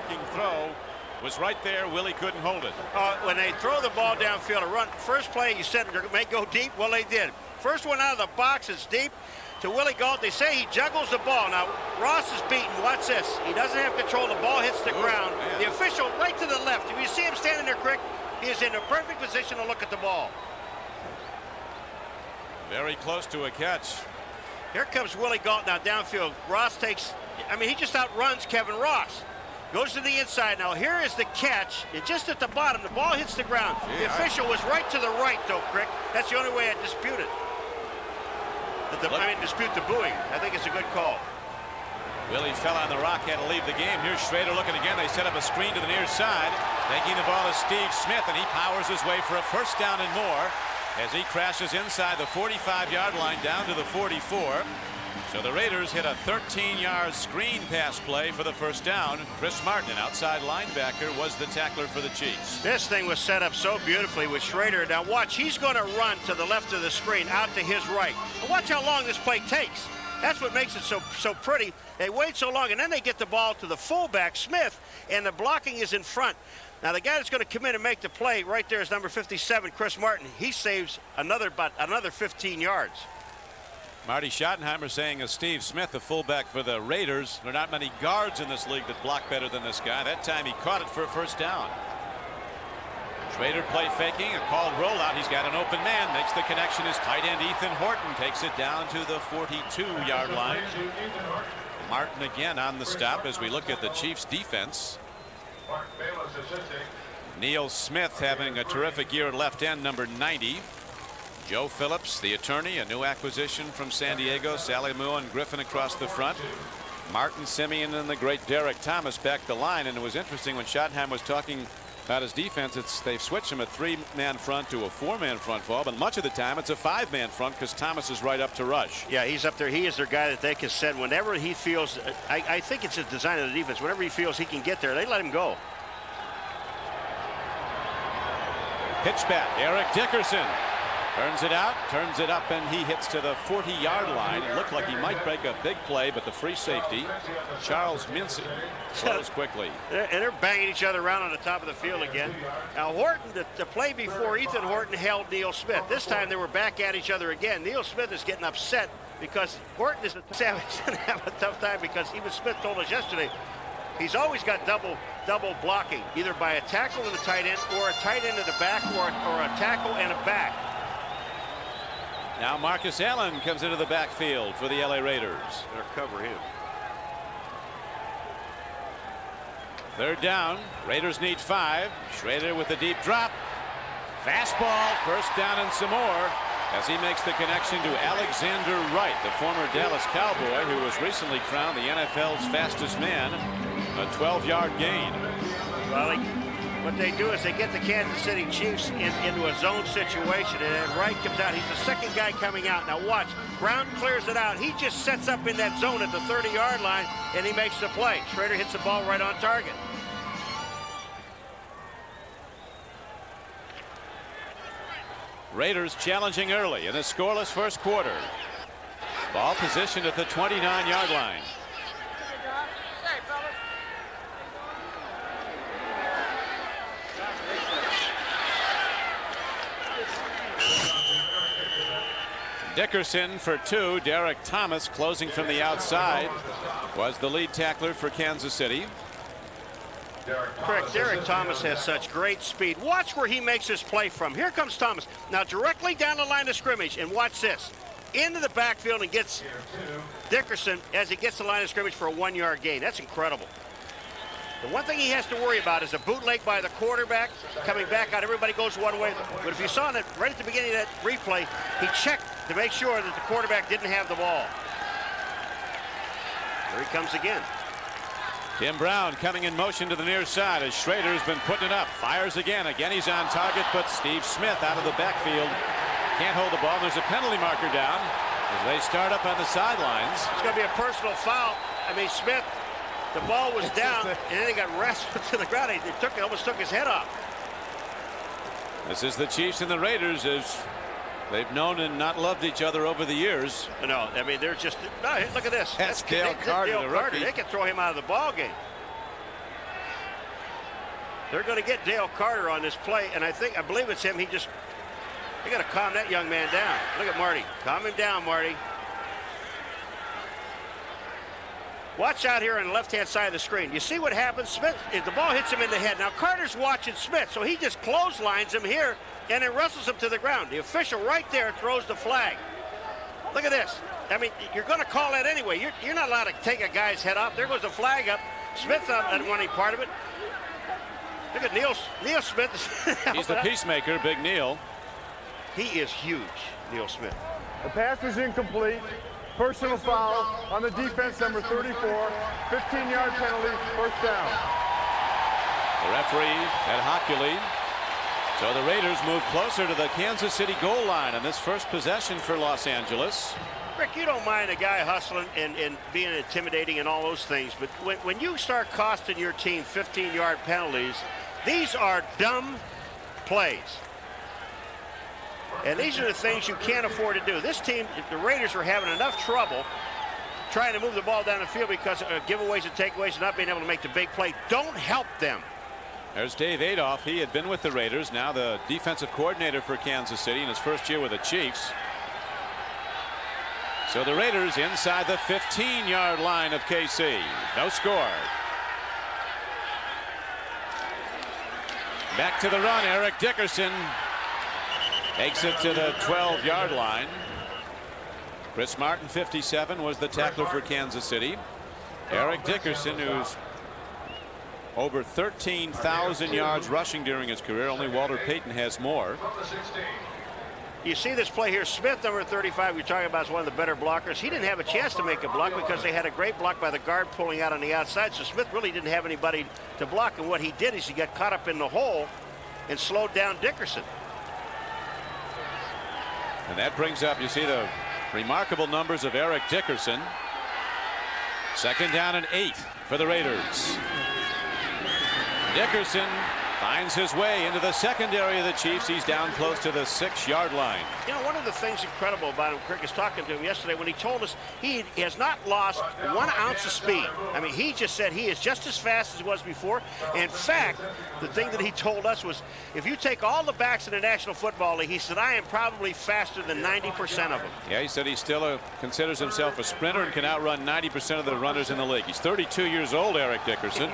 blocking throw was right there. Willie couldn't hold it. When they throw the ball downfield, a run, first play you said they may go deep. Well, they did. First one out of the box is deep to Willie Gault. They say he juggles the ball. Now, Ross is beaten. Watch this. He doesn't have control. The ball hits the ground. Man. The official right to the left. If you see him standing there, Crick, he is in a perfect position to look at the ball. Very close to a catch. Here comes Willie Gault now downfield. Ross takes, he just outruns Kevin Ross. Goes to the inside. Now here is the catch. And just at the bottom, the ball hits the ground. The official was right to the right, though, Crick. That's the only way I dispute it. Dispute the booing. I think it's a good call. Willie fell on the rock, had to leave the game. Here's Schrader looking again. They set up a screen to the near side. Taking the ball is Steve Smith, and he powers his way for a first down and more as he crashes inside the 45-yard line down to the 44. So the Raiders hit a 13-yard screen pass play for the first down. Chris Martin, an outside linebacker, was the tackler for the Chiefs. This thing was set up so beautifully with Schrader. Now watch, he's going to run to the left of the screen, out to his right. And watch how long this play takes. That's what makes it so pretty. They wait so long, and then they get the ball to the fullback, Smith, and the blocking is in front. Now the guy that's going to come in and make the play right there is number 57, Chris Martin. He saves another 15 yards. Marty Schottenheimer saying of Steve Smith, the fullback for the Raiders, there are not many guards in this league that block better than this guy. That time he caught it for a first down. Schrader play faking, a called rollout. He's got an open man, makes the connection. His tight end Ethan Horton takes it down to the 42-yard line. Martin again on the stop as we look at the Chiefs defense. Neil Smith having a terrific year at left end, number 90. Joe Phillips, the attorney, a new acquisition from San Diego. Sally Moore and Griffin across the front. Martin Simeon and the great Derek Thomas back the line. And it was interesting when Schottenheimer was talking about his defense. They've switched from a 3-man front to a 4-man front, Paul, but much of the time it's a 5-man front because Thomas is right up to rush. Yeah, he's up there. He is their guy that they can send whenever he feels. I think it's a design of the defense. Whenever he feels he can get there, they let him go. Pitch back, Eric Dickerson. Turns it up, and he hits to the 40-yard line. It looked like he might break a big play, but the free safety, Charles Mincy, throws quickly. And they're banging each other around on the top of the field again. Now Horton, the play before, Ethan Horton held Neil Smith. This time they were back at each other again. Neil Smith is getting upset because Horton is going to have a tough time because even Smith told us yesterday he's always got double blocking, either by a tackle to the tight end or a tight end to the back or a tackle and a back. Now Marcus Allen comes into the backfield for the LA Raiders. They'll cover him. Third down. Raiders need 5. Schrader with the deep drop. Fastball. First down and some more as he makes the connection to Alexander Wright, the former Dallas Cowboy who was recently crowned the NFL's fastest man. A 12-yard gain. Well, what they do is they get the Kansas City Chiefs into a zone situation, and then Wright comes out. He's the second guy coming out. Now watch, Brown clears it out. He just sets up in that zone at the 30-yard line, and he makes the play. Schrader hits the ball right on target. Raiders challenging early in a scoreless first quarter. Ball positioned at the 29-yard line. Dickerson for 2. Derek Thomas closing from the outside was the lead tackler for Kansas City. Correct. Derek Thomas has such great speed. Watch where he makes his play from. Here comes Thomas. Now directly down the line of scrimmage, and watch this. Into the backfield and gets Dickerson as he gets the line of scrimmage for a 1-yard gain. That's incredible. The one thing he has to worry about is a bootleg by the quarterback coming back out. Everybody goes one way. But if you saw it right at the beginning of that replay, he checked to make sure that the quarterback didn't have the ball. Here he comes again. Tim Brown coming in motion to the near side as Schrader's been putting it up. Fires again. Again, he's on target, but Steve Smith out of the backfield can't hold the ball. There's a penalty marker down as they start up on the sidelines. It's going to be a personal foul. Smith, the ball was down, and then he got wrestled to the ground. He almost took his head off. This is the Chiefs and the Raiders as they've known and not loved each other over the years. No, they're just, look at this. That's Dale Carter, the rookie. They can throw him out of the ball game. They're going to get Dale Carter on this play, and I believe it's him. They got to calm that young man down. Look at Marty. Calm him down, Marty. Watch out here on the left-hand side of the screen. You see what happens? Smith, if the ball hits him in the head. Now, Carter's watching Smith, so he just clotheslines him here and then wrestles him to the ground. The official right there throws the flag. Look at this. I mean, you're going to call that anyway. You're not allowed to take a guy's head off. There goes the flag up. Smith's not want any part of it. Look at Neil Smith. He's the peacemaker, Big Neil. He is huge, Neil Smith. The pass is incomplete. Personal foul on the defense, number 34. 15-yard penalty, first down. The referee at Hockley. So the Raiders move closer to the Kansas City goal line on this first possession for Los Angeles. Rick, you don't mind a guy hustling and being intimidating and all those things, but when you start costing your team 15-yard penalties, these are dumb plays. And these are the things you can't afford to do. This team, the Raiders, are having enough trouble trying to move the ball down the field because of giveaways and takeaways and not being able to make the big play. Don't help them. There's Dave Adolph. He had been with the Raiders, now the defensive coordinator for Kansas City in his first year with the Chiefs. So the Raiders inside the 15-yard line of KC. No score. Back to the run. Eric Dickerson takes it to the 12-yard line. Chris Martin, 57, was the tackler for Kansas City. Eric Dickerson, who's over 13,000 yards rushing during his career. Only Walter Payton has more. You see this play here. Smith, number 35, you're talking about, is one of the better blockers. He didn't have a chance to make a block because they had a great block by the guard pulling out on the outside. So Smith really didn't have anybody to block. And what he did is he got caught up in the hole and slowed down Dickerson. And that brings up, you see the remarkable numbers of Eric Dickerson. Second down and 8 for the Raiders. Dickerson finds his way into the secondary of the Chiefs. He's down close to the 6-yard line. You know, one of the things incredible about him, Crick, is talking to him yesterday when he told us he has not lost 1 ounce of speed. I mean, he just said he is just as fast as he was before. In fact, the thing that he told us was, if you take all the backs in the National Football League, he said, I am probably faster than 90% of them. Yeah, he said he still considers himself a sprinter and can outrun 90% of the runners in the league. He's 32 years old, Eric Dickerson.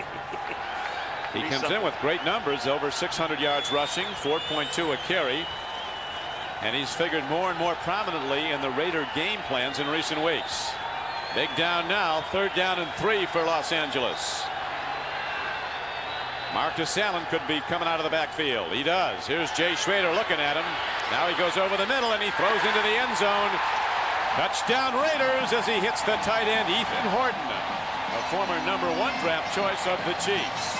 He comes in with great numbers, over 600 yards rushing, 4.2 a carry. And he's figured more and more prominently in the Raider game plans in recent weeks. Big down now, 3rd down and 3 for Los Angeles. Marcus Allen could be coming out of the backfield. He does. Here's Jay Schrader looking at him. Now he goes over the middle and he throws into the end zone. Touchdown Raiders as he hits the tight end Ethan Horton, a former #1 draft choice of the Chiefs.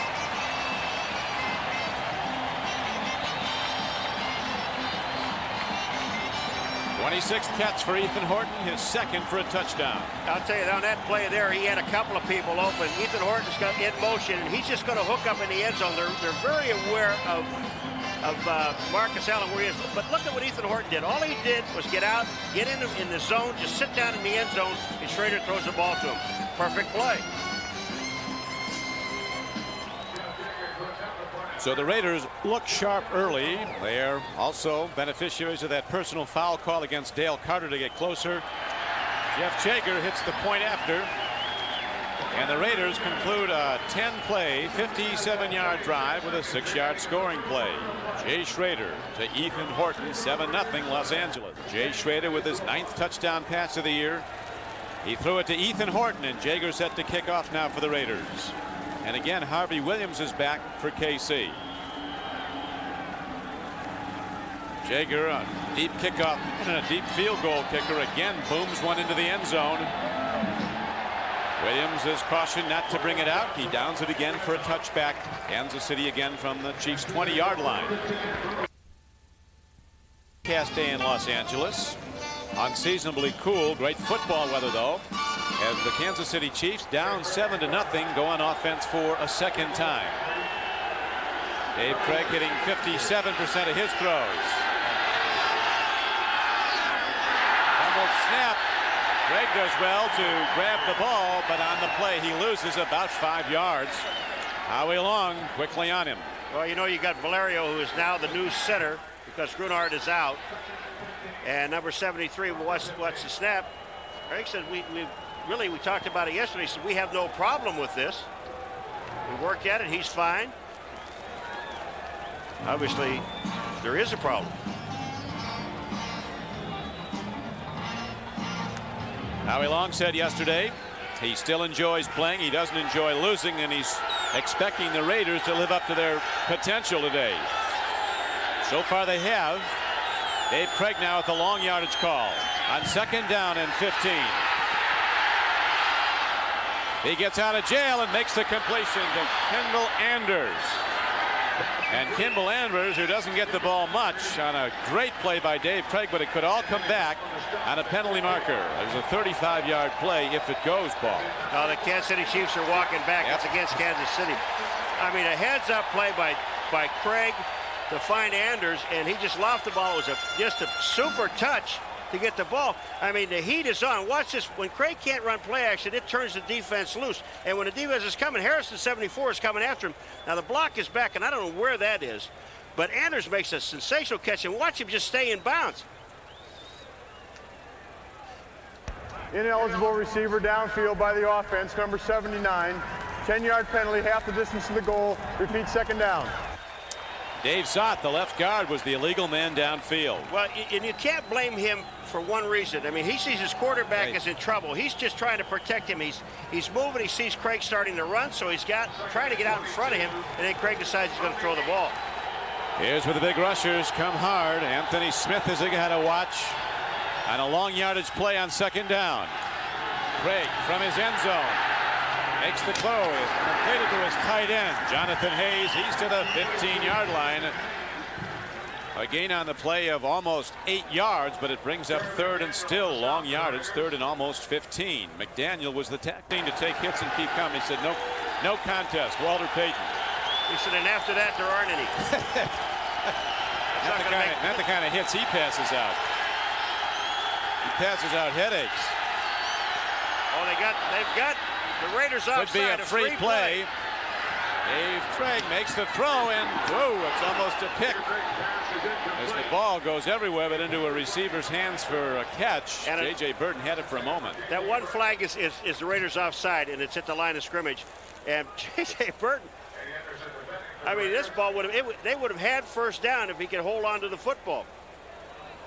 26th catch for Ethan Horton, his 2nd for a touchdown. I'll tell you, on that play there, he had a couple of people open. Ethan Horton's got in motion, and he's just going to hook up in the end zone. They're very aware of Marcus Allen where he is. But look at what Ethan Horton did. All he did was get out, get in the zone, just sit down in the end zone, and Schrader throws the ball to him. Perfect play. So the Raiders look sharp early. They are also beneficiaries of that personal foul call against Dale Carter to get closer. Jeff Jager hits the point after. And the Raiders conclude a 10-play, 57-yard drive with a 6-yard scoring play. Jay Schrader to Ethan Horton, 7-0 Los Angeles. Jay Schrader with his 9th touchdown pass of the year. He threw it to Ethan Horton, and Jager set to kick off now for the Raiders. And again, Harvey Williams is back for KC. Jager, a deep kickoff and a deep field goal kicker, again booms one into the end zone. Williams is cautioned not to bring it out. He downs it again for a touchback. Kansas City again from the Chiefs' 20-yard line. Cast day in Los Angeles. Unseasonably cool. Great football weather, though, as the Kansas City Chiefs down 7-0 go on offense for a 2nd time. Dave Craig hitting 57% of his throws. Fumbled snap. Craig does well to grab the ball, but on the play he loses about 5 yards. Howie Long quickly on him. Well, you know, you got Valerio, who is now the new center because Grunard is out. And number 73, watch the snap. Craig said, we talked about it yesterday. He said, we have no problem with this. We worked at it. He's fine. Obviously, there is a problem. Howie Long said yesterday he still enjoys playing. He doesn't enjoy losing, and he's expecting the Raiders to live up to their potential today. So far they have. Dave Craig now at the long yardage call on 2nd down and 15. He gets out of jail and makes the completion to Kimball Anders. And Kimball Anders, who doesn't get the ball much, on a great play by Dave Craig, but it could all come back on a penalty marker. There's a 35-yard play if it goes, Paul. No, the Kansas City Chiefs are walking back. It's against Kansas City. I mean, a heads-up play by Craig to find Anders, and he just lofted the ball. It was just a super touch to get the ball. I mean, the heat is on. Watch this. When Craig can't run play action, it turns the defense loose. And when the defense is coming, Harrison 74 is coming after him. Now the block is back, and I don't know where that is. But Anders makes a sensational catch, and watch him just stay in bounds. Ineligible receiver downfield by the offense, number 79. 10-yard penalty, half the distance to the goal. Repeat, 2nd down. Dave Sott, the left guard, was the illegal man downfield. Well, and you can't blame him for one reason. I mean, he sees his quarterback is in trouble. He's just trying to protect him. He's moving. He sees Craig starting to run, so he's trying to get out in front of him, and then Craig decides he's going to throw the ball. Here's where the big rushers come hard. Anthony Smith is got to watch on a long yardage play on 2nd down. Craig from his end zone makes the close and completed to his tight end, Jonathan Hayes. He's to the 15-yard line. A gain on the play of almost 8 yards, but it brings up 3rd and still long yardage, 3rd and almost 15. McDaniel was the tactic to take hits and keep coming. He said, no contest, Walter Payton. He said, and after that, there aren't any. not the kind of hits he passes out. He passes out headaches. Oh, they've got the Raiders outside. Could be a free play. Dave Craig makes the throw, and whoa, it's almost a pick. As the ball goes everywhere but into a receiver's hands for a catch. And J.J. Burton had it for a moment. That one flag is the Raiders offside, and it's at the line of scrimmage. And J.J. Burton, I mean, this ball they would have had 1st down if he could hold on to the football.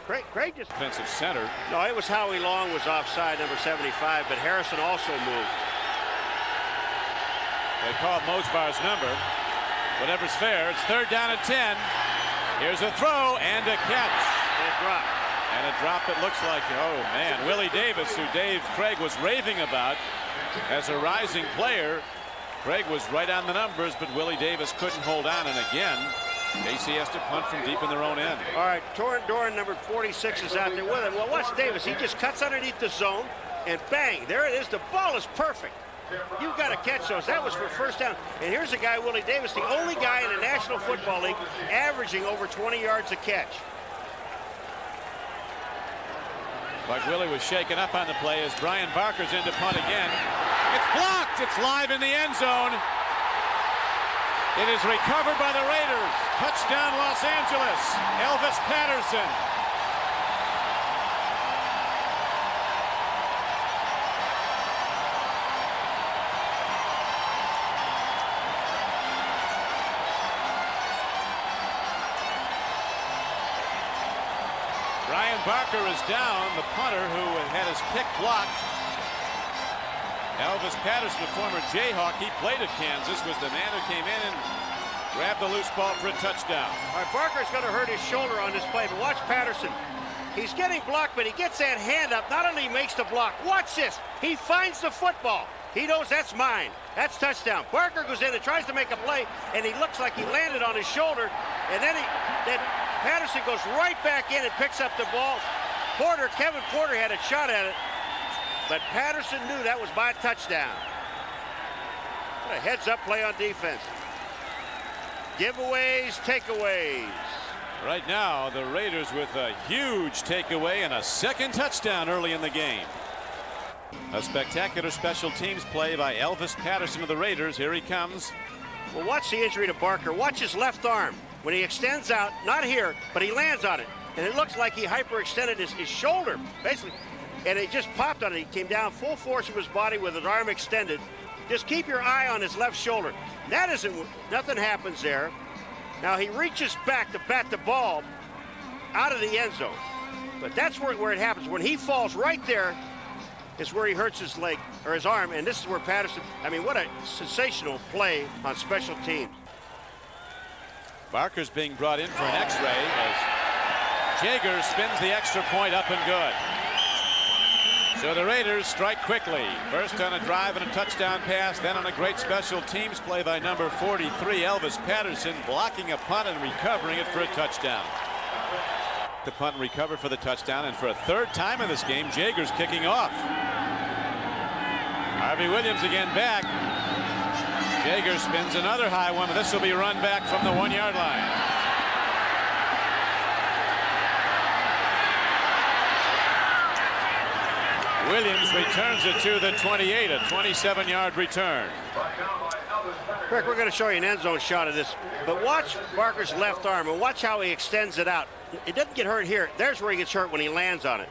Craig just... Defensive center. No, it was Howie Long was offside, number 75, but Harrison also moved. They called Mosbar's number. Whatever's fair. It's 3rd down and 10. Here's a throw and a catch. And a drop. And a drop that looks like, oh man, Willie Davis, who Dave Craig was raving about as a rising player. Craig was right on the numbers, but Willie Davis couldn't hold on, and again, KC has to punt from deep in their own end. All right, Torrin Doran, number 46, is out there with him. Well, watch Davis. He just cuts underneath the zone, and bang, there it is. The ball is perfect. You've got to catch those. That was for 1st down. And here's a guy, Willie Davis, the only guy in the National Football League averaging over 20 yards a catch. But Willie was shaken up on the play as Brian Barker's in to punt again. It's blocked. It's live in the end zone. It is recovered by the Raiders. Touchdown, Los Angeles. Elvis Patterson. Brian Barker is down, the punter who had his kick blocked. Elvis Patterson, a former Jayhawk, he played at Kansas, was the man who came in and grabbed the loose ball for a touchdown. All right, Barker's going to hurt his shoulder on this play, but watch Patterson. He's getting blocked, but he gets that hand up. Not only makes the block, watch this. He finds the football. He knows that's mine. That's touchdown. Barker goes in and tries to make a play, and he looks like he landed on his shoulder, and then Patterson goes right back in and picks up the ball. Kevin Porter had a shot at it, but Patterson knew that was my touchdown. What a heads-up play on defense. Giveaways, takeaways. Right now, the Raiders with a huge takeaway and a 2nd touchdown early in the game. A spectacular special teams play by Elvis Patterson of the Raiders. Here he comes. Well, watch the injury to Barker. Watch his left arm. When he extends out, not here, but he lands on it. And it looks like he hyperextended his shoulder, basically. And it just popped on it. He came down full force of his body with his arm extended. Just keep your eye on his left shoulder. That isn't, nothing happens there. Now he reaches back to bat the ball out of the end zone. But that's where it happens. When he falls right there is where he hurts his leg or his arm. And this is where Patterson, I mean, what a sensational play on special teams. Barker's being brought in for an x-ray as Jaeger spins the extra point up and good. So the Raiders strike quickly. First on a drive and a touchdown pass, then on a great special teams play by number 43, Elvis Patterson, blocking a punt and recovering it for a touchdown. The punt and recover for the touchdown, and for a third time in this game, Jaeger's kicking off. Harvey Williams again back. Jaeger spins another high one, and this will be run back from the 1-yard line. Williams returns it to the 28, a 27-yard return. Rick, we're going to show you an end zone shot of this, but watch Barker's left arm and watch how he extends it out. It doesn't get hurt here. There's where he gets hurt when he lands on it.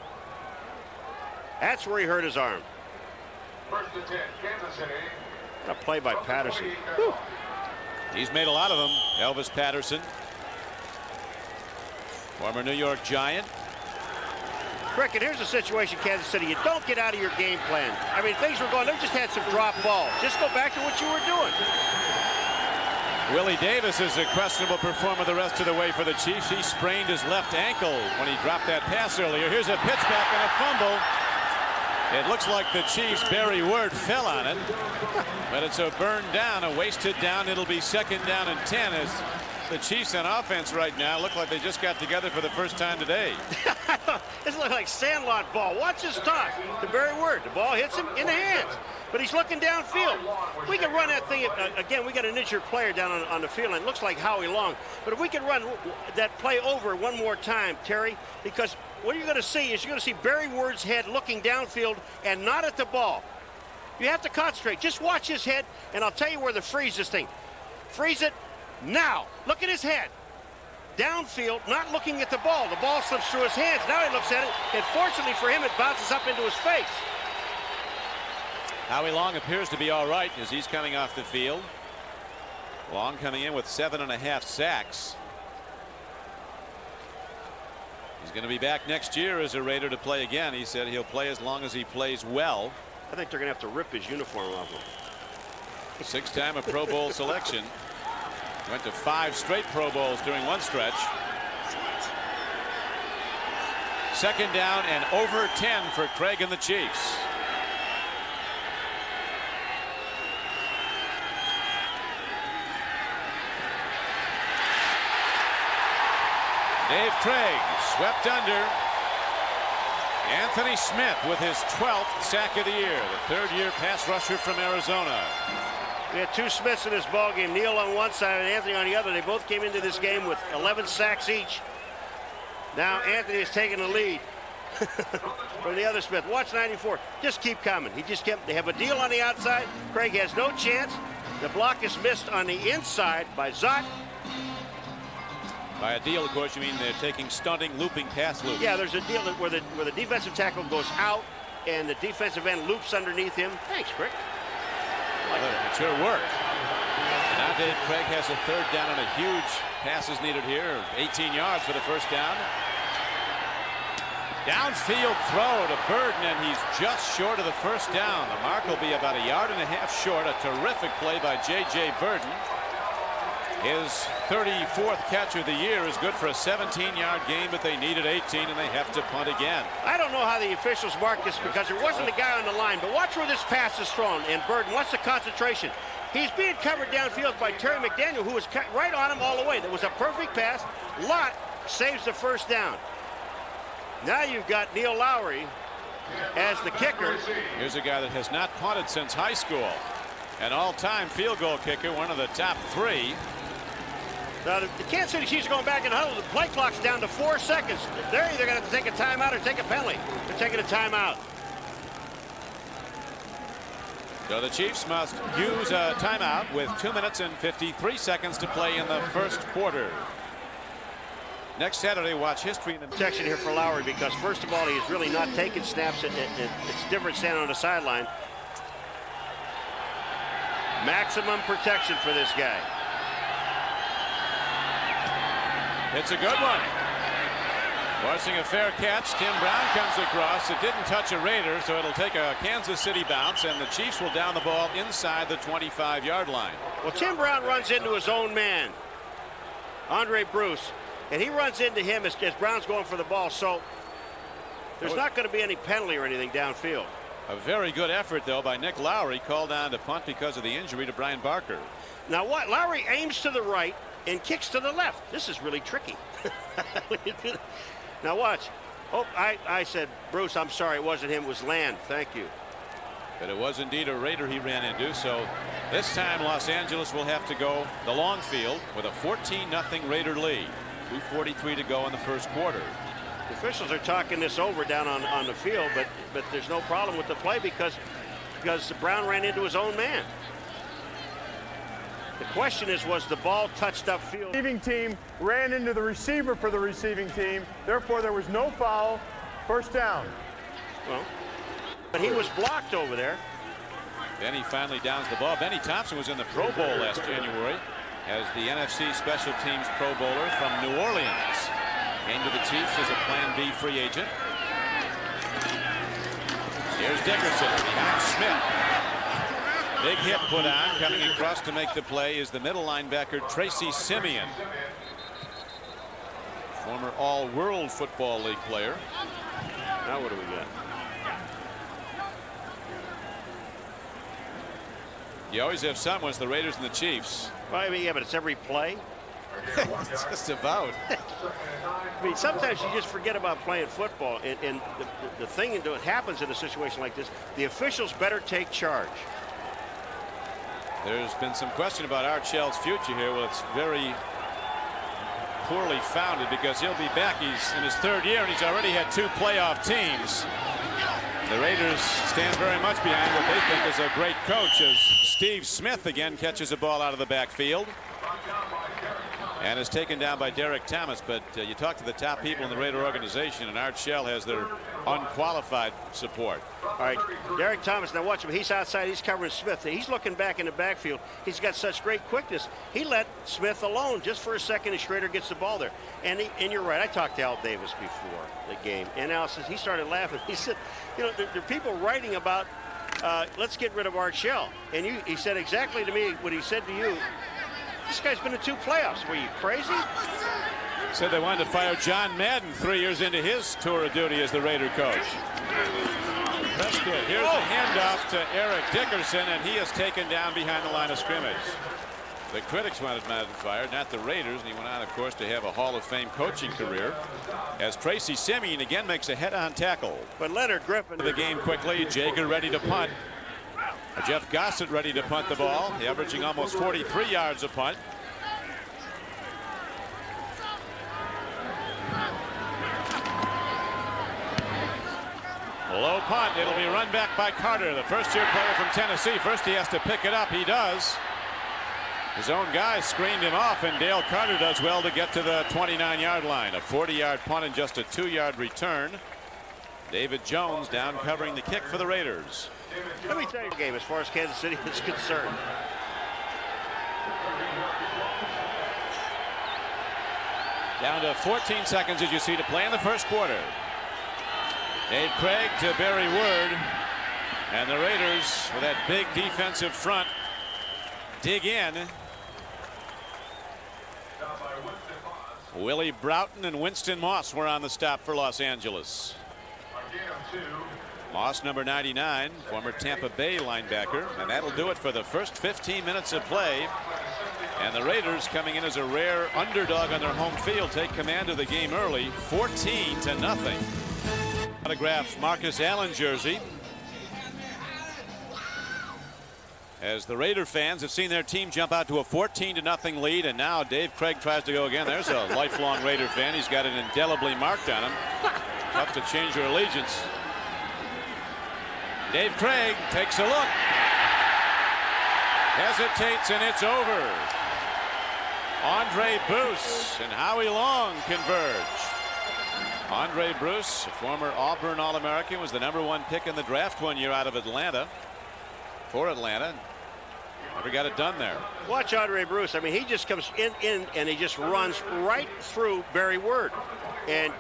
That's where he hurt his arm. First and 10, Kansas City. A play by Patterson. Whew. He's made a lot of them, Elvis Patterson. Former New York Giant. Cricket, here's the situation, Kansas City. You don't get out of your game plan. I mean, things were going, they just had some drop balls. Just go back to what you were doing. Willie Davis is a questionable performer the rest of the way for the Chiefs. He sprained his left ankle when he dropped that pass earlier. Here's a pitch back and a fumble. It looks like the Chiefs' Barry Word fell on it, but it's a burn down, a wasted down. It'll be second down and 10 as the Chiefs on offense right now look like they just got together for the first time today. This looks like Sandlot ball. Watch his toss to Barry Word. The ball hits him in the hands, but he's looking downfield. We can run that thing again. We got an injured player down on the field, and it looks like Howie Long. But if we can run that play over one more time, Terry, because what you're going to see is you're going to see Barry Word's head looking downfield and not at the ball. You have to concentrate. Just watch his head, and I'll tell you where to freeze this thing. Freeze it now. Look at his head. Downfield, not looking at the ball. The ball slips through his hands. Now he looks at it, and fortunately for him, it bounces up into his face. Howie Long appears to be all right as he's coming off the field. Long coming in with 7.5 sacks. He's going to be back next year as a Raider to play again. He said he'll play as long as he plays well. I think they're going to have to rip his uniform off him. 6-time a Pro Bowl selection. Went to 5 straight Pro Bowls during one stretch. Second down and over 10 for Craig and the Chiefs. Dave Craig swept under. Anthony Smith with his 12th sack of the year, the third-year pass rusher from Arizona. We had 2 Smiths in this ball game. Neil on one side and Anthony on the other. They both came into this game with 11 sacks each. Now Anthony is taking the lead from the other Smith. Watch 94. Just keep coming. He just kept. They have a deal on the outside. Craig has no chance. The block is missed on the inside by Zott. By a deal, of course, you mean they're taking stunting, looping pass loops. Yeah, there's a deal where the defensive tackle goes out and the defensive end loops underneath him. Thanks, Rick. It sure worked. Now Dave Craig has a third down and a huge pass is needed here. 18 yards for the first down. Downfield throw to Burden, and he's just short of the first down. The mark will be about 1.5 yards short. A terrific play by J.J. Burden. His 34th catch of the year is good for a 17-yard game, but they needed 18, and they have to punt again. I don't know how the officials marked this because there wasn't a guy on the line, but watch where this pass is thrown, and Burden, watch the concentration. He's being covered downfield by Terry McDaniel, who was right on him all the way. That was a perfect pass. Lott saves the first down. Now you've got Neil Lowry as the kicker. Here's a guy that has not punted since high school. An all-time field goal kicker, one of the top 3. Now, the Kansas City Chiefs are going back in huddle. The play clock's down to 4 seconds. They're either going to take a timeout or take a penalty. They're taking a timeout. So the Chiefs must use a timeout with 2 minutes and 53 seconds to play in the first quarter. Next Saturday, watch history in the protection here for Lowry, because first of all, he's really not taking snaps. It's different standing on the sideline. Maximum protection for this guy. It's a good one. Forcing a fair catch. Tim Brown comes across. It didn't touch a Raider, so it'll take a Kansas City bounce, and the Chiefs will down the ball inside the 25-yard line. Well, Tim Brown runs into his own man, Andre Bruce, and he runs into him as Brown's going for the ball, so there's not going to be any penalty or anything downfield. A very good effort, though, by Nick Lowry, called on to punt because of the injury to Brian Barker. Now what? Lowry aims to the right and kicks to the left. This is really tricky. Now watch. Oh, I said, Bruce, I'm sorry, it wasn't him, it was Land. Thank you. But it was indeed a Raider he ran into, so this time Los Angeles will have to go the long field with a 14-0 Raider lead. 2:43 to go in the first quarter. The officials are talking this over down on the field, but there's no problem with the play because Brown ran into his own man. The question is, was the ball touched upfield? The receiving team ran into the receiver for the receiving team. Therefore, there was no foul. First down. Well, but he was blocked over there. Benny finally downs the ball. Benny Thompson was in the Pro Bowl last January as the NFC Special Teams Pro Bowler from New Orleans. Came to the Chiefs as a Plan B free agent. Here's Dickerson behind Smith. Big hit put on. Coming across to make the play is the middle linebacker Tracy Simeon, former All-World Football League player. Now what do we got? You always have some when it's the Raiders and the Chiefs. Well, I mean, yeah, but it's every play. It's just about. I mean, sometimes you just forget about playing football, and the thing that happens in a situation like this, the officials better take charge. There's been some question about Art Shell's future here. Well, it's very poorly founded because he'll be back. He's in his third year, and he's already had 2 playoff teams. The Raiders stand very much behind what they think is a great coach as Steve Smith again catches a ball out of the backfield and is taken down by Derek Thomas. But you talk to the top people in the Raider organization, and Art Shell has their unqualified support. All right, Derek Thomas, now watch him. He's outside. He's covering Smith. He's looking back in the backfield. He's got such great quickness. He let Smith alone just for a second, and Schrader gets the ball there. And you're right. I talked to Al Davis before the game, and Al says he started laughing. He said, you know, there are people writing about let's get rid of Art Shell. And he said exactly to me what he said to you. This guy's been in 2 playoffs. Were you crazy? Said they wanted to fire John Madden 3 years into his tour of duty as the Raider coach. Prescott, here's a handoff to Eric Dickerson, and he is taken down behind the line of scrimmage. The critics wanted Madden fired, not the Raiders, and he went on, of course, to have a Hall of Fame coaching career. As Tracy Simeon again makes a head-on tackle. But Leonard Griffin. The game quickly. Jager ready to punt. Jeff Gossett ready to punt the ball, averaging almost 43 yards a punt. Low punt. It'll be run back by Carter, the first-year player from Tennessee. First he has to pick it up. He does. His own guy screened him off, and Dale Carter does well to get to the 29-yard line. A 40-yard punt and just a 2-yard return. David Jones down covering the kick for the Raiders. Let me tell you the game as far as Kansas City is concerned. Down to 14 seconds as you see to play in the first quarter. Dave Craig to Barry Word, and the Raiders with that big defensive front dig in. Willie Broughton and Winston Moss were on the stop for Los Angeles. Moss, number 99, former Tampa Bay linebacker, and that'll do it for the first 15 minutes of play. And the Raiders, coming in as a rare underdog on their home field, take command of the game early, 14-0. Autographed Marcus Allen jersey, as the Raider fans have seen their team jump out to a 14-0 lead, and now Dave Craig tries to go again. There's a lifelong Raider fan. He's got it indelibly marked on him. Tough to change your allegiance. Dave Craig takes a look. hesitates, and it's over. Andre Bruce and Howie Long converge. Andre Bruce, a former Auburn All-American, was the #1 pick in the draft one year out of Atlanta. For Atlanta. Never got it done there. Watch Andre Bruce. I mean, he just comes in and he just runs right through Barry Word. And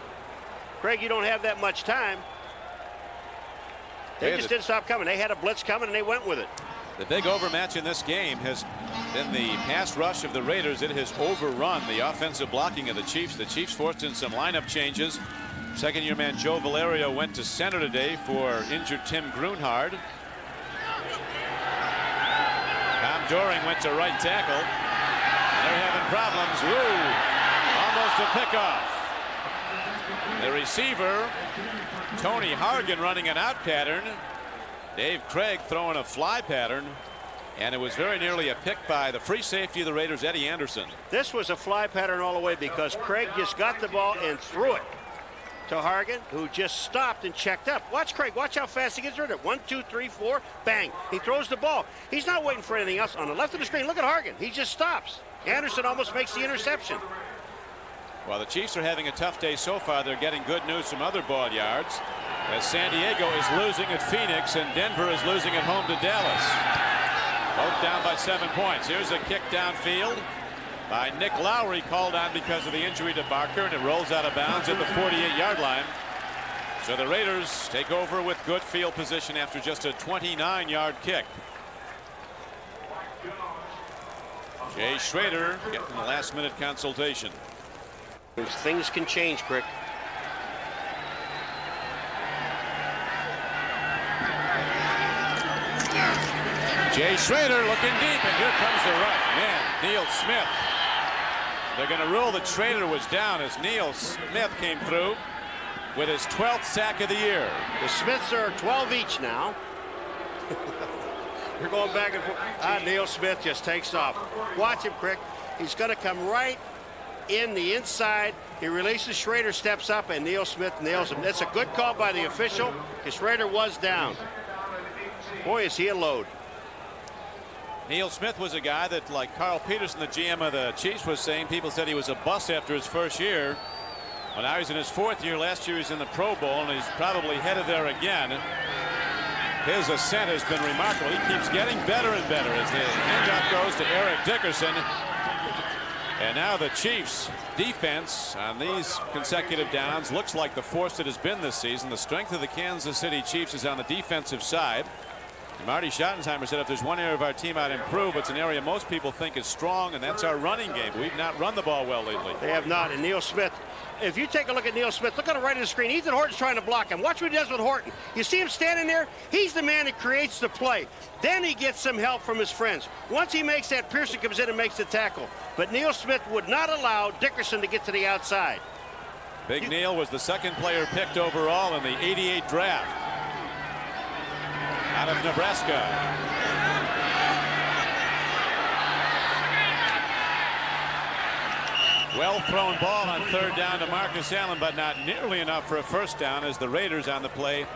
Craig, you don't have that much time. They just didn't stop coming. They had a blitz coming and they went with it. The big overmatch in this game has been the pass rush of the Raiders. It has overrun the offensive blocking of the Chiefs. The Chiefs forced in some lineup changes. Second-year man Joe Valerio went to center today for injured Tim Grunhard. Tom Doring went to right tackle. They're having problems. Woo! Almost a pickoff. The receiver, Tony Hargan, running an out pattern. Dave Craig throwing a fly pattern, and it was very nearly a pick by the free safety of the Raiders, Eddie Anderson. This was a fly pattern all the way because Craig just got the ball and threw it to Hargan, who just stopped and checked up. Watch Craig. Watch how fast he gets rid of it. 1, 2, 3, 4. Bang. He throws the ball. He's not waiting for anything else. On the left of the screen, look at Hargan. He just stops. Anderson almost makes the interception. While the Chiefs are having a tough day so far, they're getting good news from other ball yards, as San Diego is losing at Phoenix and Denver is losing at home to Dallas. Both down by 7 points. Here's a kick downfield by Nick Lowry, called on because of the injury to Barker, and it rolls out of bounds at the 48-yard line. So the Raiders take over with good field position after just a 29-yard kick. Jay Schrader getting the last-minute consultation. Things can change, Crick. Jay Schrader looking deep, and here comes the rush. Man, Neil Smith. They're going to rule that Schrader was down as Neil Smith came through with his 12th sack of the year. The Smiths are 12 each now. They're going back and forth. Neil Smith just takes off. Watch him, Crick. He's going to come right in the inside. He releases Schrader, steps up, and Neil Smith nails him. That's a good call by the official because Schrader was down. Boy, is he a load. Neil Smith was a guy that, like Carl Peterson, the GM of the Chiefs, was saying, people said he was a bust after his first year. Well, now he's in his 4th year. Last year he's in the Pro Bowl, and he's probably headed there again. His ascent has been remarkable. He keeps getting better and better as the handoff goes to Eric Dickerson. And now the Chiefs defense on these consecutive downs looks like the force it has been this season. The strength of the Kansas City Chiefs is on the defensive side. Marty Schottenheimer said if there's one area of our team I'd improve, it's an area most people think is strong, and that's our running game. We've not run the ball well lately. They have not. And Neil Smith, if you take a look at Neil Smith, look on the right of the screen. Ethan Horton's trying to block him. Watch what he does with Horton. You see him standing there? He's the man that creates the play. Then he gets some help from his friends. Once he makes that, Pearson comes in and makes the tackle. But Neil Smith would not allow Dickerson to get to the outside. Big Neil was the 2nd player picked overall in the '88 draft out of Nebraska. Well thrown ball on 3rd down to Marcus Allen, but not nearly enough for a first down as the Raiders on the play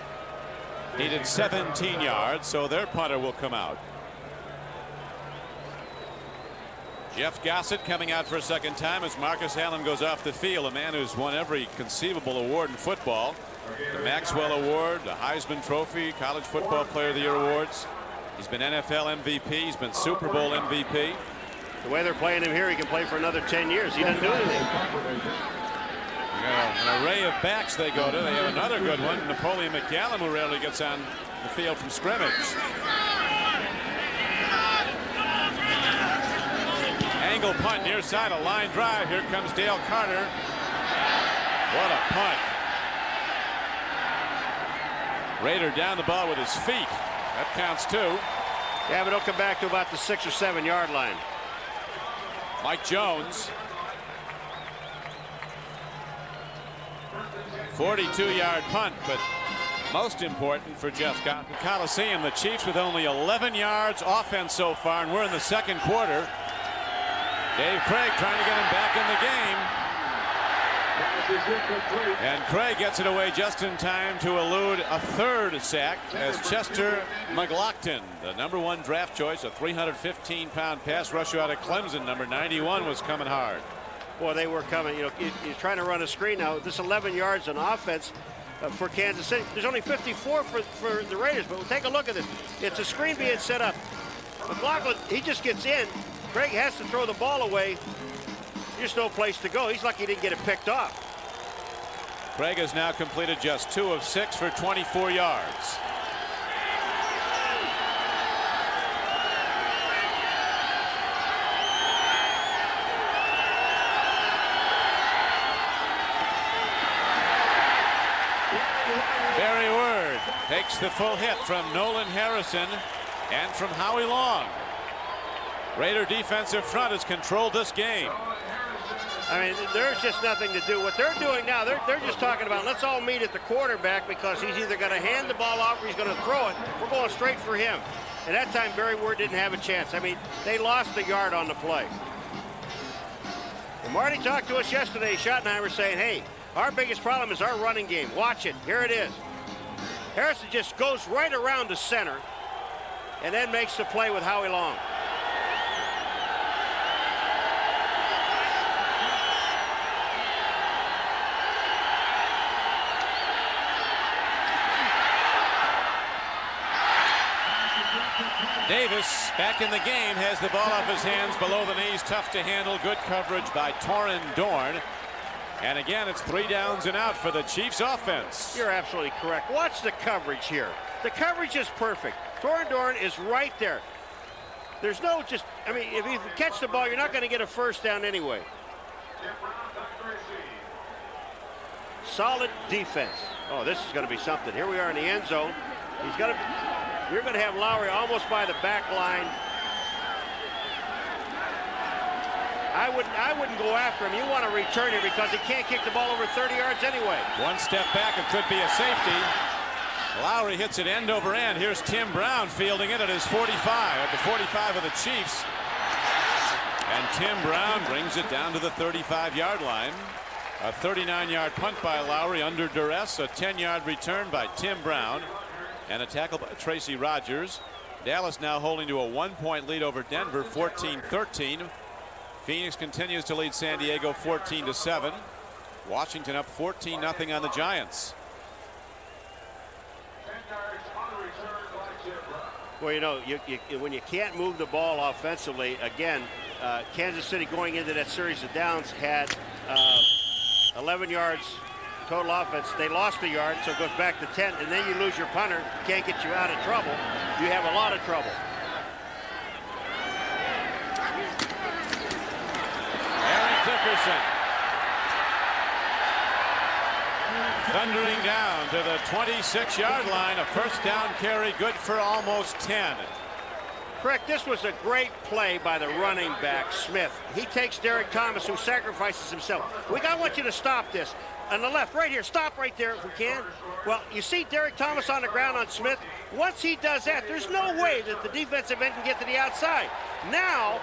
needed 17 yards, so their punter will come out. Jeff Gossett coming out for a 2nd time as Marcus Allen goes off the field, a man who's won every conceivable award in football. The Maxwell Award, the Heisman Trophy, College Football Player of the Year awards. He's been NFL MVP. He's been Super Bowl MVP. The way they're playing him here, he can play for another 10 years. He doesn't do anything. An array of backs they go to. They have another good one, Napoleon McCallum, who rarely gets on the field from scrimmage. Angle punt near side, a line drive. Here comes Dale Carter. What a punt. Raider down the ball with his feet. That counts 2. Yeah, but he'll come back to about the 6 or 7 yard line. Mike Jones. 42-yard punt, but most important for Jeff Scott. The Coliseum, the Chiefs with only 11 yards offense so far, and we're in the 2nd quarter. Dave Craig trying to get him back in the game. And Craig gets it away just in time to elude a third sack as Chester McLaughlin, the #1 draft choice, a 315-pound pass rusher out of Clemson, number 91, was coming hard. Well, they were coming. You know, he's trying to run a screen now. This 11 yards on offense for Kansas City. There's only 54 for the Raiders, but we'll take a look at this. It's a screen being set up. McLaughlin, he just gets in. Craig has to throw the ball away. There's no place to go. He's lucky he didn't get it picked off. Craig has now completed just 2 of 6 for 24 yards. Barry Word takes the full hit from Nolan Harrison and from Howie Long. Raider defensive front has controlled this game. I mean, there's just nothing to do. What they're doing now, they're just talking about, let's all meet at the quarterback because he's either going to hand the ball off or he's going to throw it. We're going straight for him. And that time, Barry Ward didn't have a chance. I mean, they lost the yard on the play. And Marty talked to us yesterday, Schottenheimer, saying, hey, our biggest problem is our running game. Watch it. Here it is. Harrison just goes right around the center and then makes the play with Howie Long. Davis back in the game, has the ball off his hands below the knees, tough to handle. Good coverage by Torrin Dorn. And again, it's 3 downs and out for the Chiefs offense. You're absolutely correct. Watch the coverage here. The coverage is perfect. Torrin Dorn is right there. There's no just, I mean, if you catch the ball, you're not going to get a first down anyway. Solid defense. Oh, this is going to be something. Here we are in the end zone. He's going to, you're going to have Lowry almost by the back line. I wouldn't go after him. You want to return here because he can't kick the ball over 30 yards anyway. One step back, it could be a safety. Lowry hits it end over end. Here's Tim Brown fielding it at his 45, at the 45 of the Chiefs. And Tim Brown brings it down to the 35-yard line. A 39-yard punt by Lowry under duress. A 10-yard return by Tim Brown. And a tackle by Tracy Rogers. Dallas now holding to a 1-point lead over Denver, 14-13. Phoenix continues to lead San Diego 14-7. Washington up 14-0 on the Giants. Well, you know, when you can't move the ball offensively, again, Kansas City going into that series of downs had 11 yards total offense. They lost a yard, so it goes back to 10, and then you lose your punter. Can't get you out of trouble. You have a lot of trouble. Dickerson thundering down to the 26-yard line. A first down carry, good for almost 10. Correct. This was a great play by the running back, Smith. He takes Derek Thomas, who sacrifices himself. I want you to stop this. On the left, right here. Stop right there if we can. Well, you see Derek Thomas on the ground on Smith. Once he does that, there's no way that the defensive end can get to the outside. Now,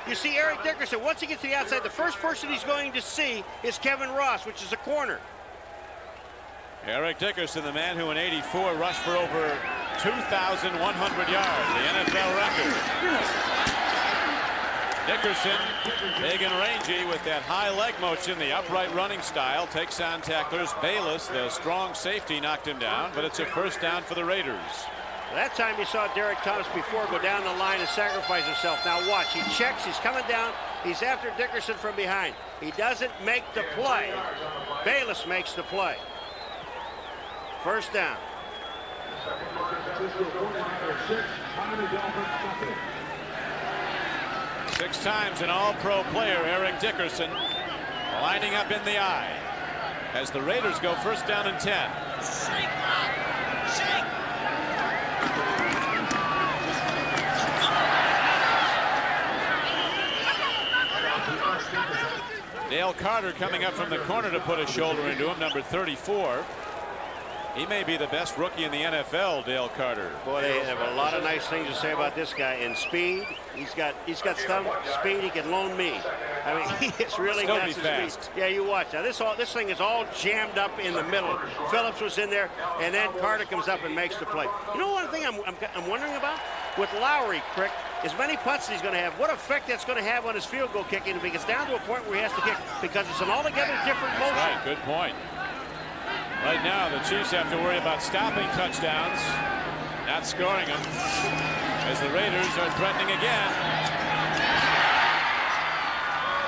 you see Eric Dickerson. Once he gets to the outside, the first person he's going to see is Kevin Ross, which is a corner. Eric Dickerson, the man who in '84 rushed for over 2,100 yards, the NFL record. Dickerson, big and rangy with that high leg motion, the upright running style, takes on tacklers. Bayless, the strong safety, knocked him down, but it's a first down for the Raiders. That time you saw Derek Thomas before go down the line and sacrifice himself. Now watch, he checks, he's coming down, he's after Dickerson from behind. He doesn't make the play. Bayless makes the play. First down. Six times an all-pro player, Eric Dickerson, lining up in the eye as the Raiders go first down and 10. Dale Carter coming up from the corner to put a shoulder into him, number 34. He may be the best rookie in the NFL, Dale Carter. Boy, they have a lot of nice things to say about this guy. And speed, he's got some speed he can loan me. I mean, he has really Still got be some fast. speed. Yeah, you watch. Now, this thing is all jammed up in the middle. Phillips was in there, and then Carter comes up and makes the play. You know one thing I'm wondering about? With Lowry, Crick, as many putts he's going to have, what effect that's going to have on his field goal kicking if he gets down to a point where he has to kick, because it's an altogether different motion. Right, good point. Right now, the Chiefs have to worry about stopping touchdowns, not scoring them, as the Raiders are threatening again.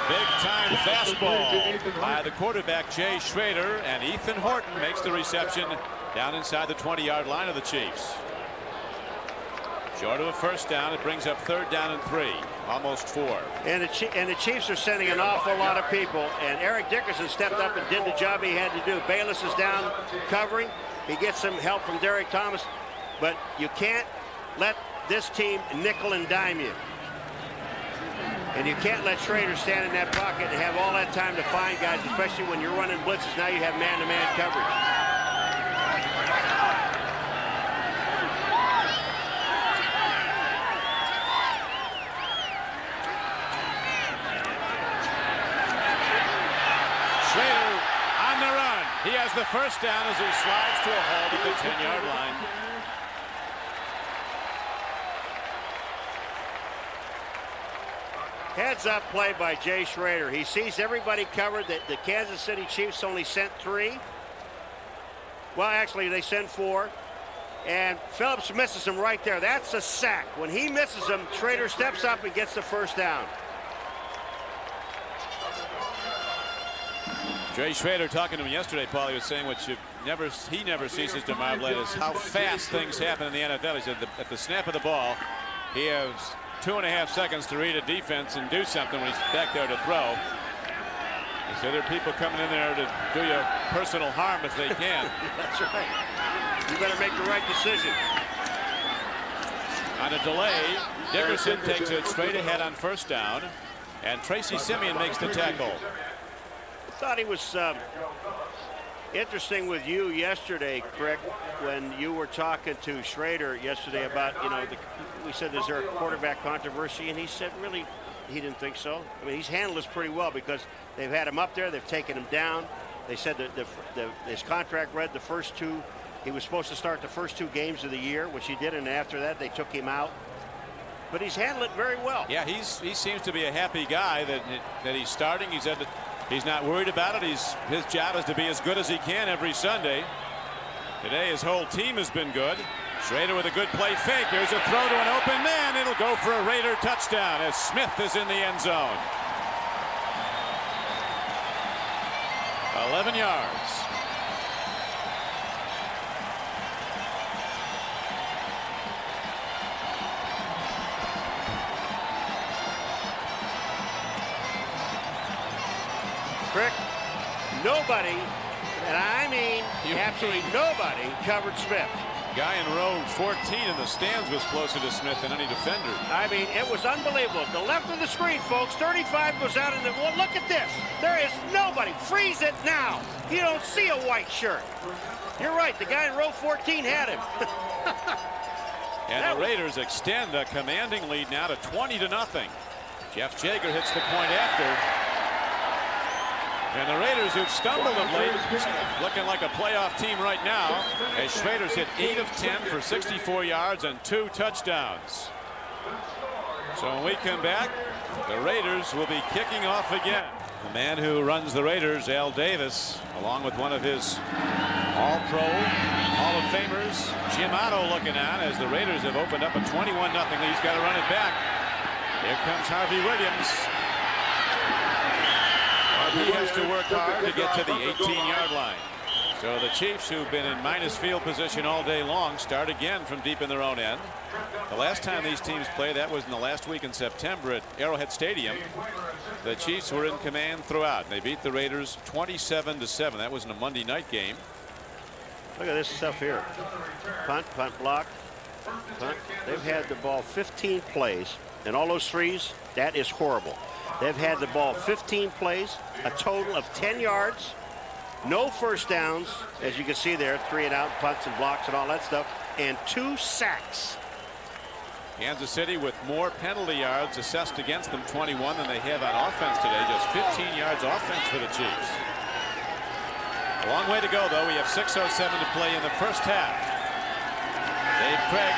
Big-time fastball by the quarterback, Jay Schrader, and Ethan Horton makes the reception down inside the 20-yard line of the Chiefs. Short of a first down, it brings up 3rd down and 3, almost 4. And the Chiefs are sending an awful lot of people, and Eric Dickerson stepped up and did the job he had to do. Bayless is down covering. He gets some help from Derek Thomas, but you can't let this team nickel and dime you. And you can't let Schrader stand in that pocket and have all that time to find guys, especially when you're running blitzes. Now you have man-to-man coverage. He has the first down as he slides to a halt at the 10-yard line. Heads up play by Jay Schrader. He sees everybody covered. The Kansas City Chiefs only sent 3. Well, actually, they sent 4. And Phillips misses him right there. That's a sack. When he misses him, Schrader steps up and gets the first down. Jay Schrader, talking to him yesterday, Paul, he was saying what he never ceases to marvel at is how fast things happen in the NFL. He said at the snap of the ball, he has 2.5 seconds to read a defense and do something when he's back there to throw. He said there are people coming in there to do you personal harm if they can. That's right. You better make the right decision. On a delay, Dickerson takes it straight ahead on first down, and Tracy Simeon makes the tackle. I thought he was interesting with you yesterday, Crick, when you were talking to Schrader yesterday about, we said, is there a quarterback controversy? And he said, really, he didn't think so. I mean, he's handled this pretty well because they've had him up there, they've taken him down. They said that his contract read the first 2. He was supposed to start the first 2 games of the year, which he did, and after that, they took him out. But he's handled it very well. Yeah, he seems to be a happy guy that he's starting. He said that he's not worried about it. His job is to be as good as he can every Sunday. Today, his whole team has been good. Schrader with a good play fake. Here's a throw to an open man. It'll go for a Raider touchdown as Smith is in the end zone. 11 yards. Crick, nobody, and I mean absolutely nobody, covered Smith. Guy in row 14 in the stands was closer to Smith than any defender. I mean, it was unbelievable. The left of the screen, folks. 35 goes out in the. Well, look at this. There is nobody. Freeze it now. You don't see a white shirt. You're right. The guy in row 14 had him. And the Raiders extend a commanding lead now to 20-0. Jeff Jager hits the point after. And the Raiders, who've stumbled of late, looking like a playoff team right now, as Schrader's hit 8 of 10 for 64 yards and 2 touchdowns. So when we come back, the Raiders will be kicking off again. The man who runs the Raiders, Al Davis, along with one of his All-Pro Hall of Famers, Jim Otto, looking on as the Raiders have opened up a 21-0 lead. He's got to run it back. Here comes Harvey Williams. He has to work hard to get to the 18-yard line. So the Chiefs, who've been in minus field position all day long, start again from deep in their own end. The last time these teams played, that was in the last week in September at Arrowhead Stadium. The Chiefs were in command throughout. They beat the Raiders 27-7. That was in a Monday night game. Look at this stuff here. Punt, punt, block, punt. They've had the ball 15 plays, and all those threes, that is horrible. They've had the ball 15 plays, a total of 10 yards, No first downs, as you can see there, 3 and out, punts and blocks and all that stuff, and 2 sacks. Kansas City with more penalty yards assessed against them, 21, than they have on offense today. Just 15 yards offense for the Chiefs. A long way to go, though. We have 6:07 to play in the first half. Dave Craig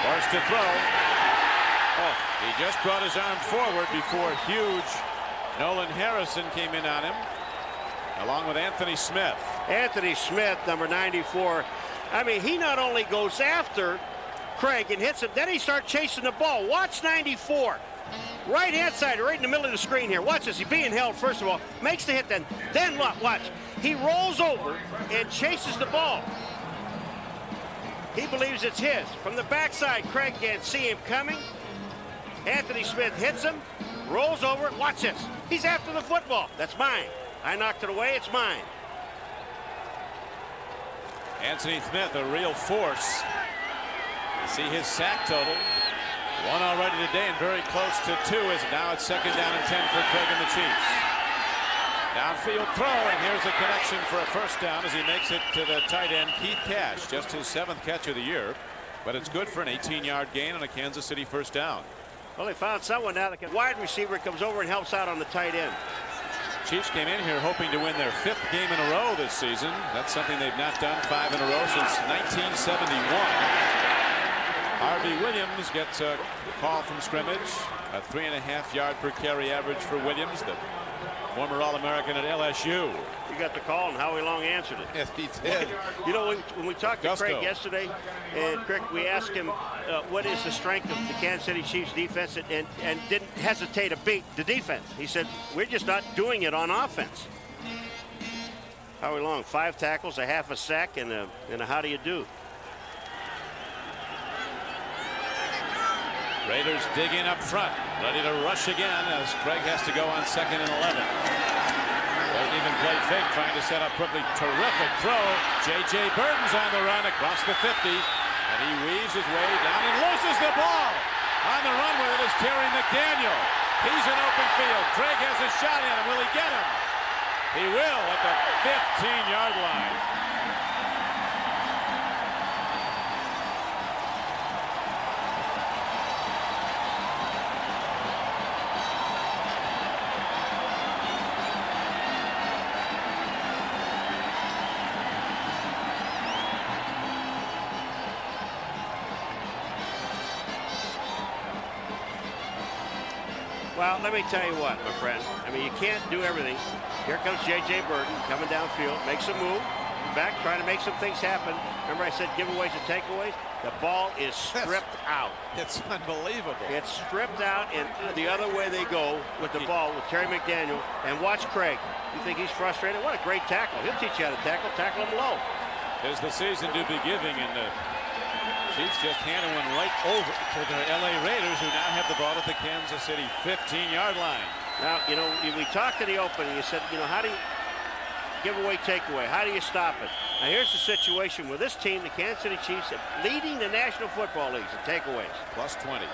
forced to throw. Oh, he just brought his arm forward before huge Nolan Harrison came in on him, along with Anthony Smith. Anthony Smith, number 94. I mean, he not only goes after Craig and hits him, then he starts chasing the ball. Watch 94. Right hand side, right in the middle of the screen here. Watch this. He's being held, first of all. Makes the hit, then watch. He rolls over and chases the ball. He believes it's his. From the backside, Craig can't see him coming. Anthony Smith hits him, rolls over. Watch this. He's after the football. That's mine. I knocked it away. It's mine. Anthony Smith, a real force. You see his sack total. 1 already today and very close to 2 as now it's 2nd down and 10 for Craig and the Chiefs. Downfield throw, and here's a connection for a first down as he makes it to the tight end, Keith Cash. Just his 7th catch of the year, but it's good for an 18-yard gain on a Kansas City first down. Well, they found someone now. The wide receiver comes over and helps out on the tight end. Chiefs came in here hoping to win their 5th game in a row this season. That's something they've not done 5 in a row since 1971. Harvey Williams gets a call from scrimmage. A 3.5 yard per carry average for Williams, the former All-American at LSU. He got the call, and Howie Long answered it. Yes, he did. You know, when we talked to Craig yesterday, and Craig, we asked him what is the strength of the Kansas City Chiefs defense, and didn't hesitate to beat the defense. He said, we're just not doing it on offense. Howie Long, 5 tackles, a half a sack, and a how do you do? Raiders digging up front, ready to rush again as Craig has to go on 2nd and 11. Doesn't even play fake, trying to set up quickly. Terrific throw. J.J. Burton's on the run across the 50, and he weaves his way down and loses the ball. On the run with it is Terry McDaniel. He's in open field. Craig has a shot at him. Will he get him? He will at the 15-yard line. Well, let me tell you what, my friend. I mean, you can't do everything. Here comes J.J. Burton coming downfield, makes a move, back, trying to make some things happen. Remember I said giveaways and takeaways? The ball is stripped out. It's unbelievable. It's stripped out, and the other way they go with the ball with Terry McDaniel. And watch Craig. You think he's frustrated? What a great tackle. He'll teach you how to tackle him low. There's the season to be giving, and the Chiefs just handed one right over to the L.A. Raiders, who now have the ball at the Kansas City 15-yard line. Now, you know, we talked to the opening. You said, you know, how do you give away, take away? How do you stop it? Now, here's the situation with this team, the Kansas City Chiefs, leading the National Football League in takeaways. Plus 20.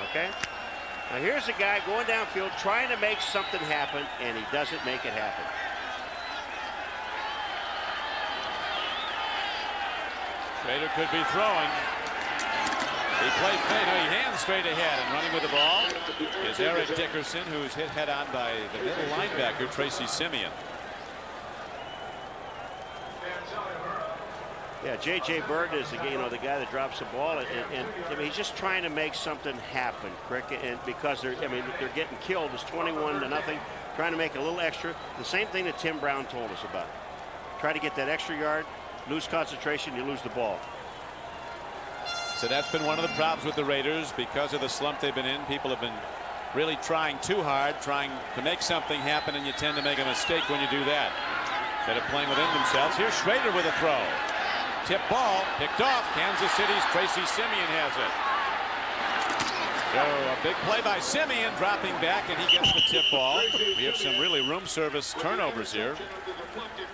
Okay? Now, here's a guy going downfield trying to make something happen, and he doesn't make it happen. Schrader could be throwing. He played fade. No, he hands straight ahead, and running with the ball is Eric Dickerson, who's hit head-on by the middle linebacker, Tracy Simeon. Yeah, J.J. Burton is the guy that drops the ball, and I mean, he's just trying to make something happen, Cricket, and because they're getting killed. It's 21-0, trying to make a little extra. The same thing that Tim Brown told us about. Try to get that extra yard, lose concentration, you lose the ball. So that's been one of the problems with the Raiders because of the slump they've been in. People have been really trying too hard, trying to make something happen, and you tend to make a mistake when you do that. Instead of playing within themselves. Here's Schrader with a throw. Tip ball, picked off. Kansas City's Tracy Simeon has it. So a big play by Simeon, dropping back, and he gets the tip ball. We have some really room service turnovers here.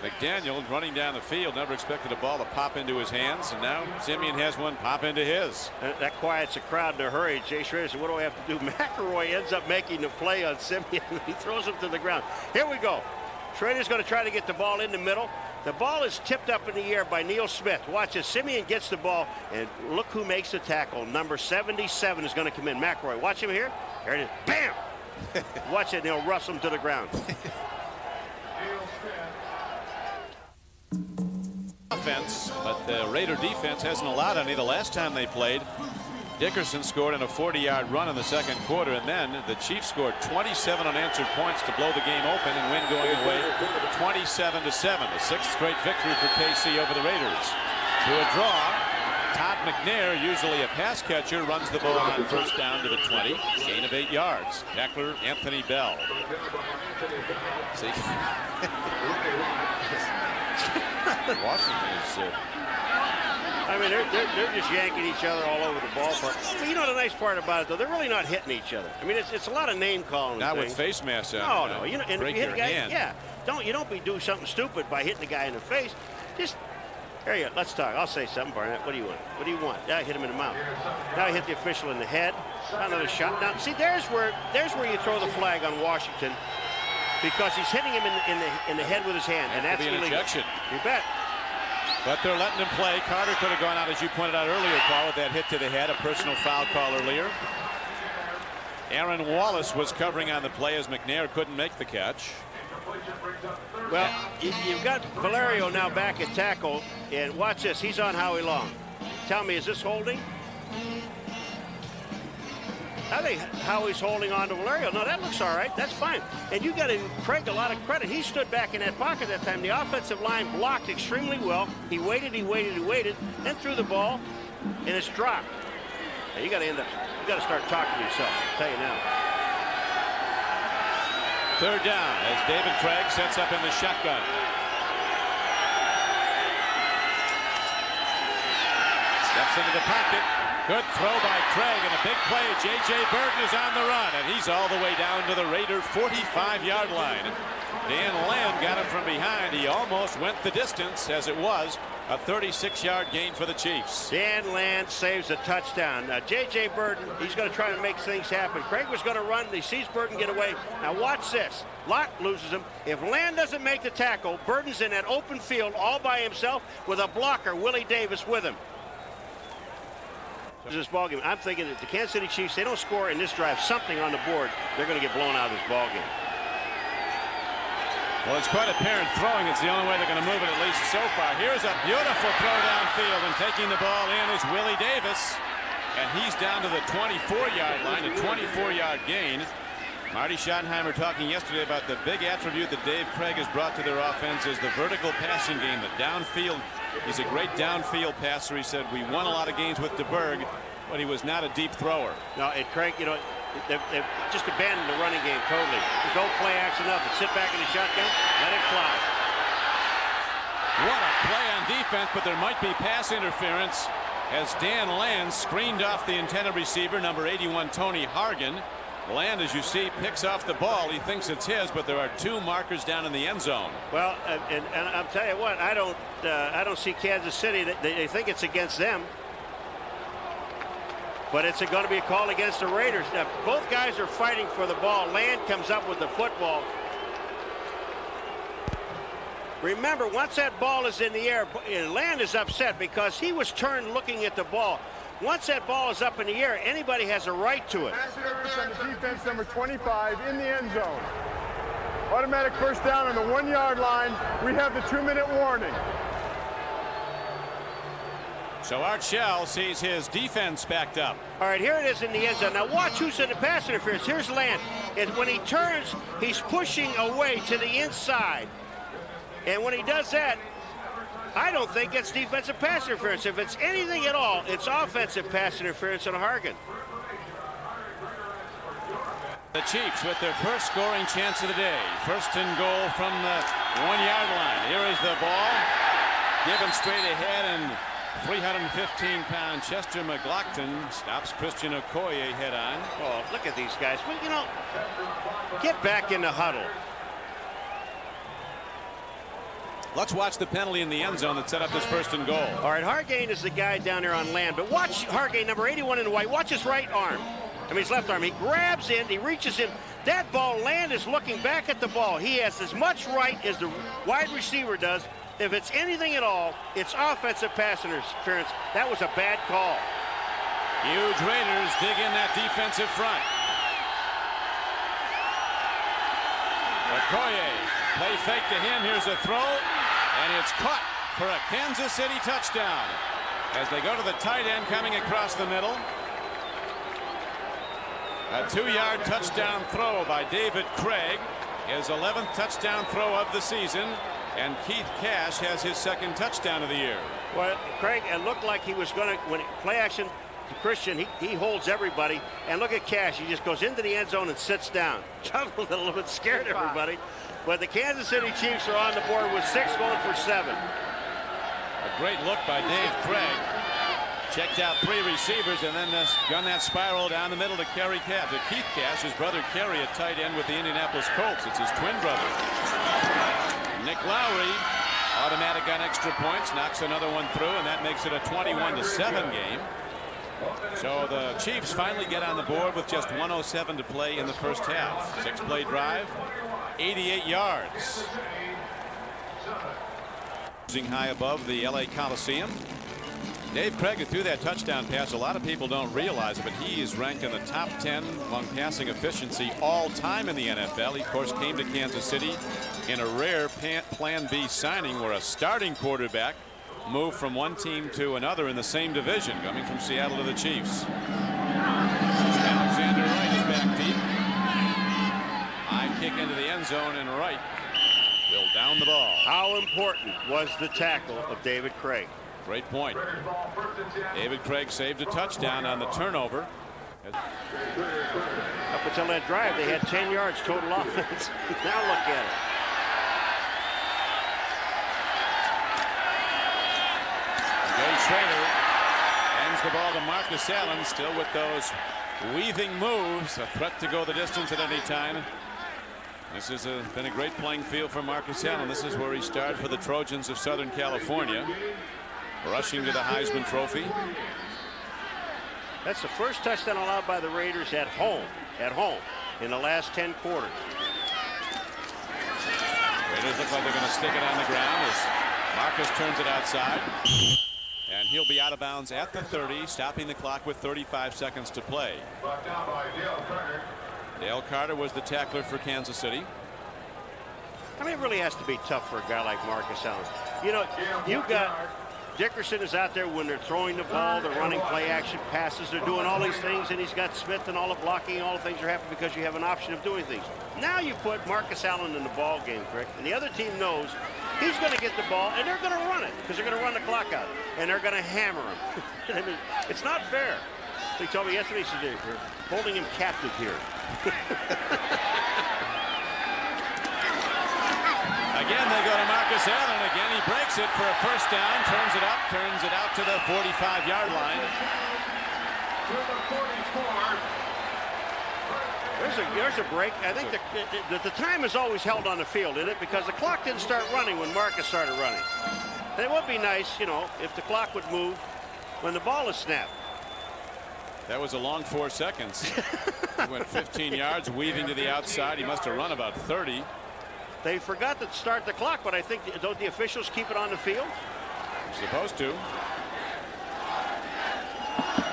McDaniel running down the field, never expected a ball to pop into his hands, and now Simeon has one pop into his. That quiets the crowd in a hurry. Jay Schrader said, what do I have to do? McElroy ends up making the play on Simeon. He throws him to the ground. Here we go. Schrader's going to try to get the ball in the middle. The ball is tipped up in the air by Neil Smith. Watch as Simeon gets the ball, and look who makes the tackle. Number 77 is going to come in. McElroy, watch him here. There it is. Bam! Watch it, and he'll rustle him to the ground. Offense, but the Raider defense hasn't allowed any. The last time they played, Dickerson scored in a 40-yard run in the second quarter, and then the Chiefs scored 27 unanswered points to blow the game open and win going away 27-7. The sixth straight victory for KC over the Raiders. To a draw, Todd McNair, usually a pass catcher, runs the ball on first down to the 20, gain of 8 yards. Tackler Anthony Bell. See? Washington is... I mean, they're just yanking each other all over the ballpark. But you know the nice part about it, though, they're really not hitting each other. I mean, it's a lot of name calling. Not things. with face masks on. No. You know, and break if you hit your a guy, hand. yeah. You don't be doing something stupid by hitting the guy in the face. Just there you go. Let's talk. I'll say something, Barnett. What do you want? What do you want? Now I hit him in the mouth. Now I hit the official in the head. Another shot. Now see, there's where you throw the flag on Washington, because he's hitting him in the head with his hand, and that's illegal. Ejection. You bet. But they're letting him play. Carter could have gone out, as you pointed out earlier, Paul, with that hit to the head, a personal foul call earlier. Aaron Wallace was covering on the play as McNair couldn't make the catch. Well, you've got Valerio now back at tackle, and watch this. He's on Howie Long. Tell me, is this holding? I think Howie's holding on to Valerio. No, that looks all right. That's fine. And you got to give Craig a lot of credit. He stood back in that pocket that time. The offensive line blocked extremely well. He waited, then threw the ball, and it's dropped. Now, you got to start talking to yourself. I'll tell you now. Third down as David Craig sets up in the shotgun. Steps into the pocket. Good throw by Craig, and a big play. J.J. Burton is on the run, and he's all the way down to the Raider 45-yard line. Dan Land got him from behind. He almost went the distance, as it was a 36-yard gain for the Chiefs. Dan Land saves a touchdown. Now, J.J. Burton, he's going to try to make things happen. Craig was going to run. He sees Burton get away. Now, watch this. Lott loses him. If Land doesn't make the tackle, Burton's in that open field all by himself with a blocker, Willie Davis, with him. This ball game. I'm thinking that the Kansas City Chiefs, they don't score in this drive, something on the board, they're going to get blown out of this ball game. Well, it's quite apparent throwing. It's the only way they're going to move it, at least so far. Here's a beautiful throw downfield, and taking the ball in is Willie Davis, and he's down to the 24-yard line, a 24-yard gain. Marty Schottenheimer talking yesterday about the big attribute that Dave Craig has brought to their offense is the vertical passing game, the downfield. He's a great downfield passer. He said we won a lot of games with DeBerg, but he was not a deep thrower. No, and Craig, you know, they've just abandoned the running game totally. There's no play action, nothing. Sit back in the shotgun, let it fly. What a play on defense, but there might be pass interference as Dan Land screened off the intended receiver, number 81, Tony Hargan. Land, as you see, picks off the ball. He thinks it's his, but there are two markers down in the end zone. Well, and I'll tell you what, I don't see Kansas City. They think it's against them, but it's going to be a call against the Raiders. Now, both guys are fighting for the ball. Land comes up with the football. Remember, once that ball is in the air, Land is upset because he was turned looking at the ball. Once that ball is up in the air, anybody has a right to it. On the defense, number 25, in the end zone. Automatic first down on the 1-yard line. We have the 2-minute warning. So Art Shell sees his defense backed up. All right, here it is in the end zone. Now watch who's in the pass interference. Here's Land. And when he turns, he's pushing away to the inside. And when he does that, I don't think it's defensive pass interference. If it's anything at all, it's offensive pass interference on Hargan. The Chiefs with their first scoring chance of the day. First and goal from the 1-yard line. Here is the ball. Given straight ahead, and 315-pound Chester McLaughlin stops Christian Okoye head on. Oh, look at these guys. Well, you know, get back in the huddle. Let's watch the penalty in the end zone that set up this first and goal. All right, Hargan is the guy down there on Land, but watch Hargan, number 81 in the white. Watch his right arm. I mean, his left arm. He grabs in, he reaches in. That ball, Land is looking back at the ball. He has as much right as the wide receiver does if it's anything at all, it's offensive pass interference. That was a bad call. Huge Raiders dig in that defensive front. Okoye, play fake to him. Here's a throw, and it's caught for a Kansas City touchdown. As they go to the tight end coming across the middle. A 2-yard touchdown throw by David Craig. His 11th touchdown throw of the season. And Keith Cash has his 2nd touchdown of the year. Well, Craig, it looked like he was going to, when play action to Christian, he holds everybody. And look at Cash. He just goes into the end zone and sits down. Chuckled a little bit, scared everybody. But the Kansas City Chiefs are on the board with 6 going for 7. A great look by Dave Craig. Checked out 3 receivers and then gun that spiral down the middle to Keith Cash. His brother Kerry, a tight end with the Indianapolis Colts. It's his twin brother. Nick Lowry, automatic on extra points, knocks another one through, and that makes it a 21-7 game. So the Chiefs finally get on the board with just 1:07 to play in the first half. 6-play drive, 88 yards. High above the LA Coliseum. Dave Craig, who threw that touchdown pass, a lot of people don't realize it, but he is ranked in the top 10 among passing efficiency all time in the NFL. He, of course, came to Kansas City in a rare Plan B signing where a starting quarterback moved from one team to another in the same division, coming from Seattle to the Chiefs. Alexander Wright is back deep. High kick into the end zone, and Wright will down the ball. How important was the tackle of David Craig? Great point. David Craig saved a touchdown on the turnover. Up until that drive, they had 10 yards total offense. Now look at it. Jay Schrader hands the ball to Marcus Allen, still with those weaving moves, a threat to go the distance at any time. This has been a great playing field for Marcus Allen. This is where he started for the Trojans of Southern California, rushing to the Heisman Trophy. That's the first touchdown allowed by the Raiders at home in the last 10 quarters. Raiders look like they're going to stick it on the ground as Marcus turns it outside. And he'll be out of bounds at the 30, stopping the clock with 35 seconds to play. Brought down by Dale Carter. Dale Carter was the tackler for Kansas City. I mean, it really has to be tough for a guy like Marcus Allen. You know, you got Dickerson is out there when they're throwing the ball, they're running play action passes, they're doing all these things, and he's got Smith and all the blocking, all the things are happening because you have an option of doing things. Now you put Marcus Allen in the ball game, Crick, and the other team knows he's going to get the ball, and they're going to run it because they're going to run the clock out, and they're going to hammer him. I mean, it's not fair. He told me yesterday, he said, "You're holding him captive here." Again, they go to Marcus Allen. Again, he breaks it for a first down, turns it out to the 45-yard line. There's a break. I think the time is always held on the field, isn't it? Because the clock didn't start running when Marcus started running. And it would be nice, you know, if the clock would move when the ball is snapped. That was a long 4 seconds. He went 15 yards, weaving to the outside. He must have run about 30. They forgot to start the clock, but I think, don't the officials keep it on the field? Supposed to.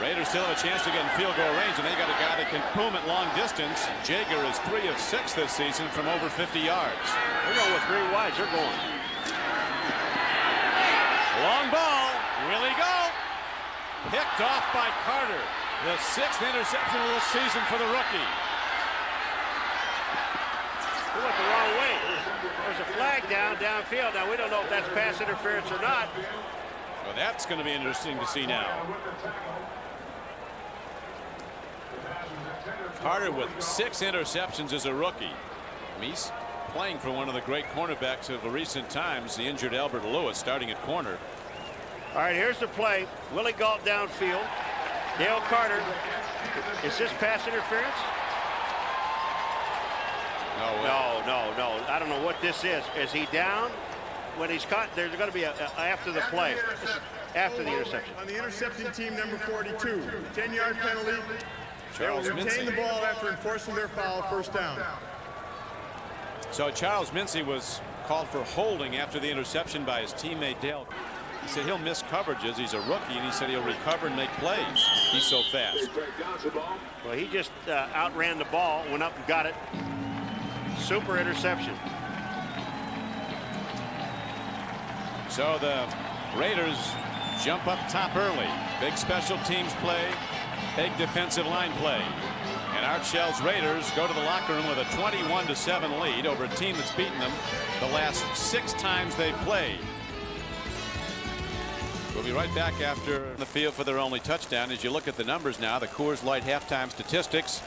Raiders still have a chance to get in field goal range, and they got a guy that can boom at long distance. Jager is 3 of 6 this season from over 50 yards. They're going with 3 wides. They're going. Long ball. Will he go? Picked off by Carter. The 6th interception of the season for the rookie. He went the wrong way. There's a flag downfield. Now, we don't know if that's pass interference or not. Well, that's going to be interesting to see now. Carter with 6 interceptions as a rookie. He's playing for one of the great cornerbacks of the recent times, the injured Albert Lewis, starting at corner. All right, here's the play. Willie Gault downfield. Dale Carter. Is this pass interference? No. I don't know what this is. Is he down? When he's caught, there's going to be after the play. After the interception. On the intercepting team, number 42. 10-yard penalty. Charles They will retain Mincy. the ball after enforcing their foul, first down. So Charles Mincy was called for holding after the interception by his teammate Dale. He said he'll miss coverages. He's a rookie, and he said he'll recover and make plays. He's so fast. Well, he just outran the ball, went up and got it. Super interception. So the Raiders jump up top early. Big special teams play, big defensive line play. And Art Shell's Raiders go to the locker room with a 21-7 lead over a team that's beaten them the last 6 times they've played. We'll be right back after the field for their only touchdown. As you look at the numbers now, the Coors Light halftime statistics,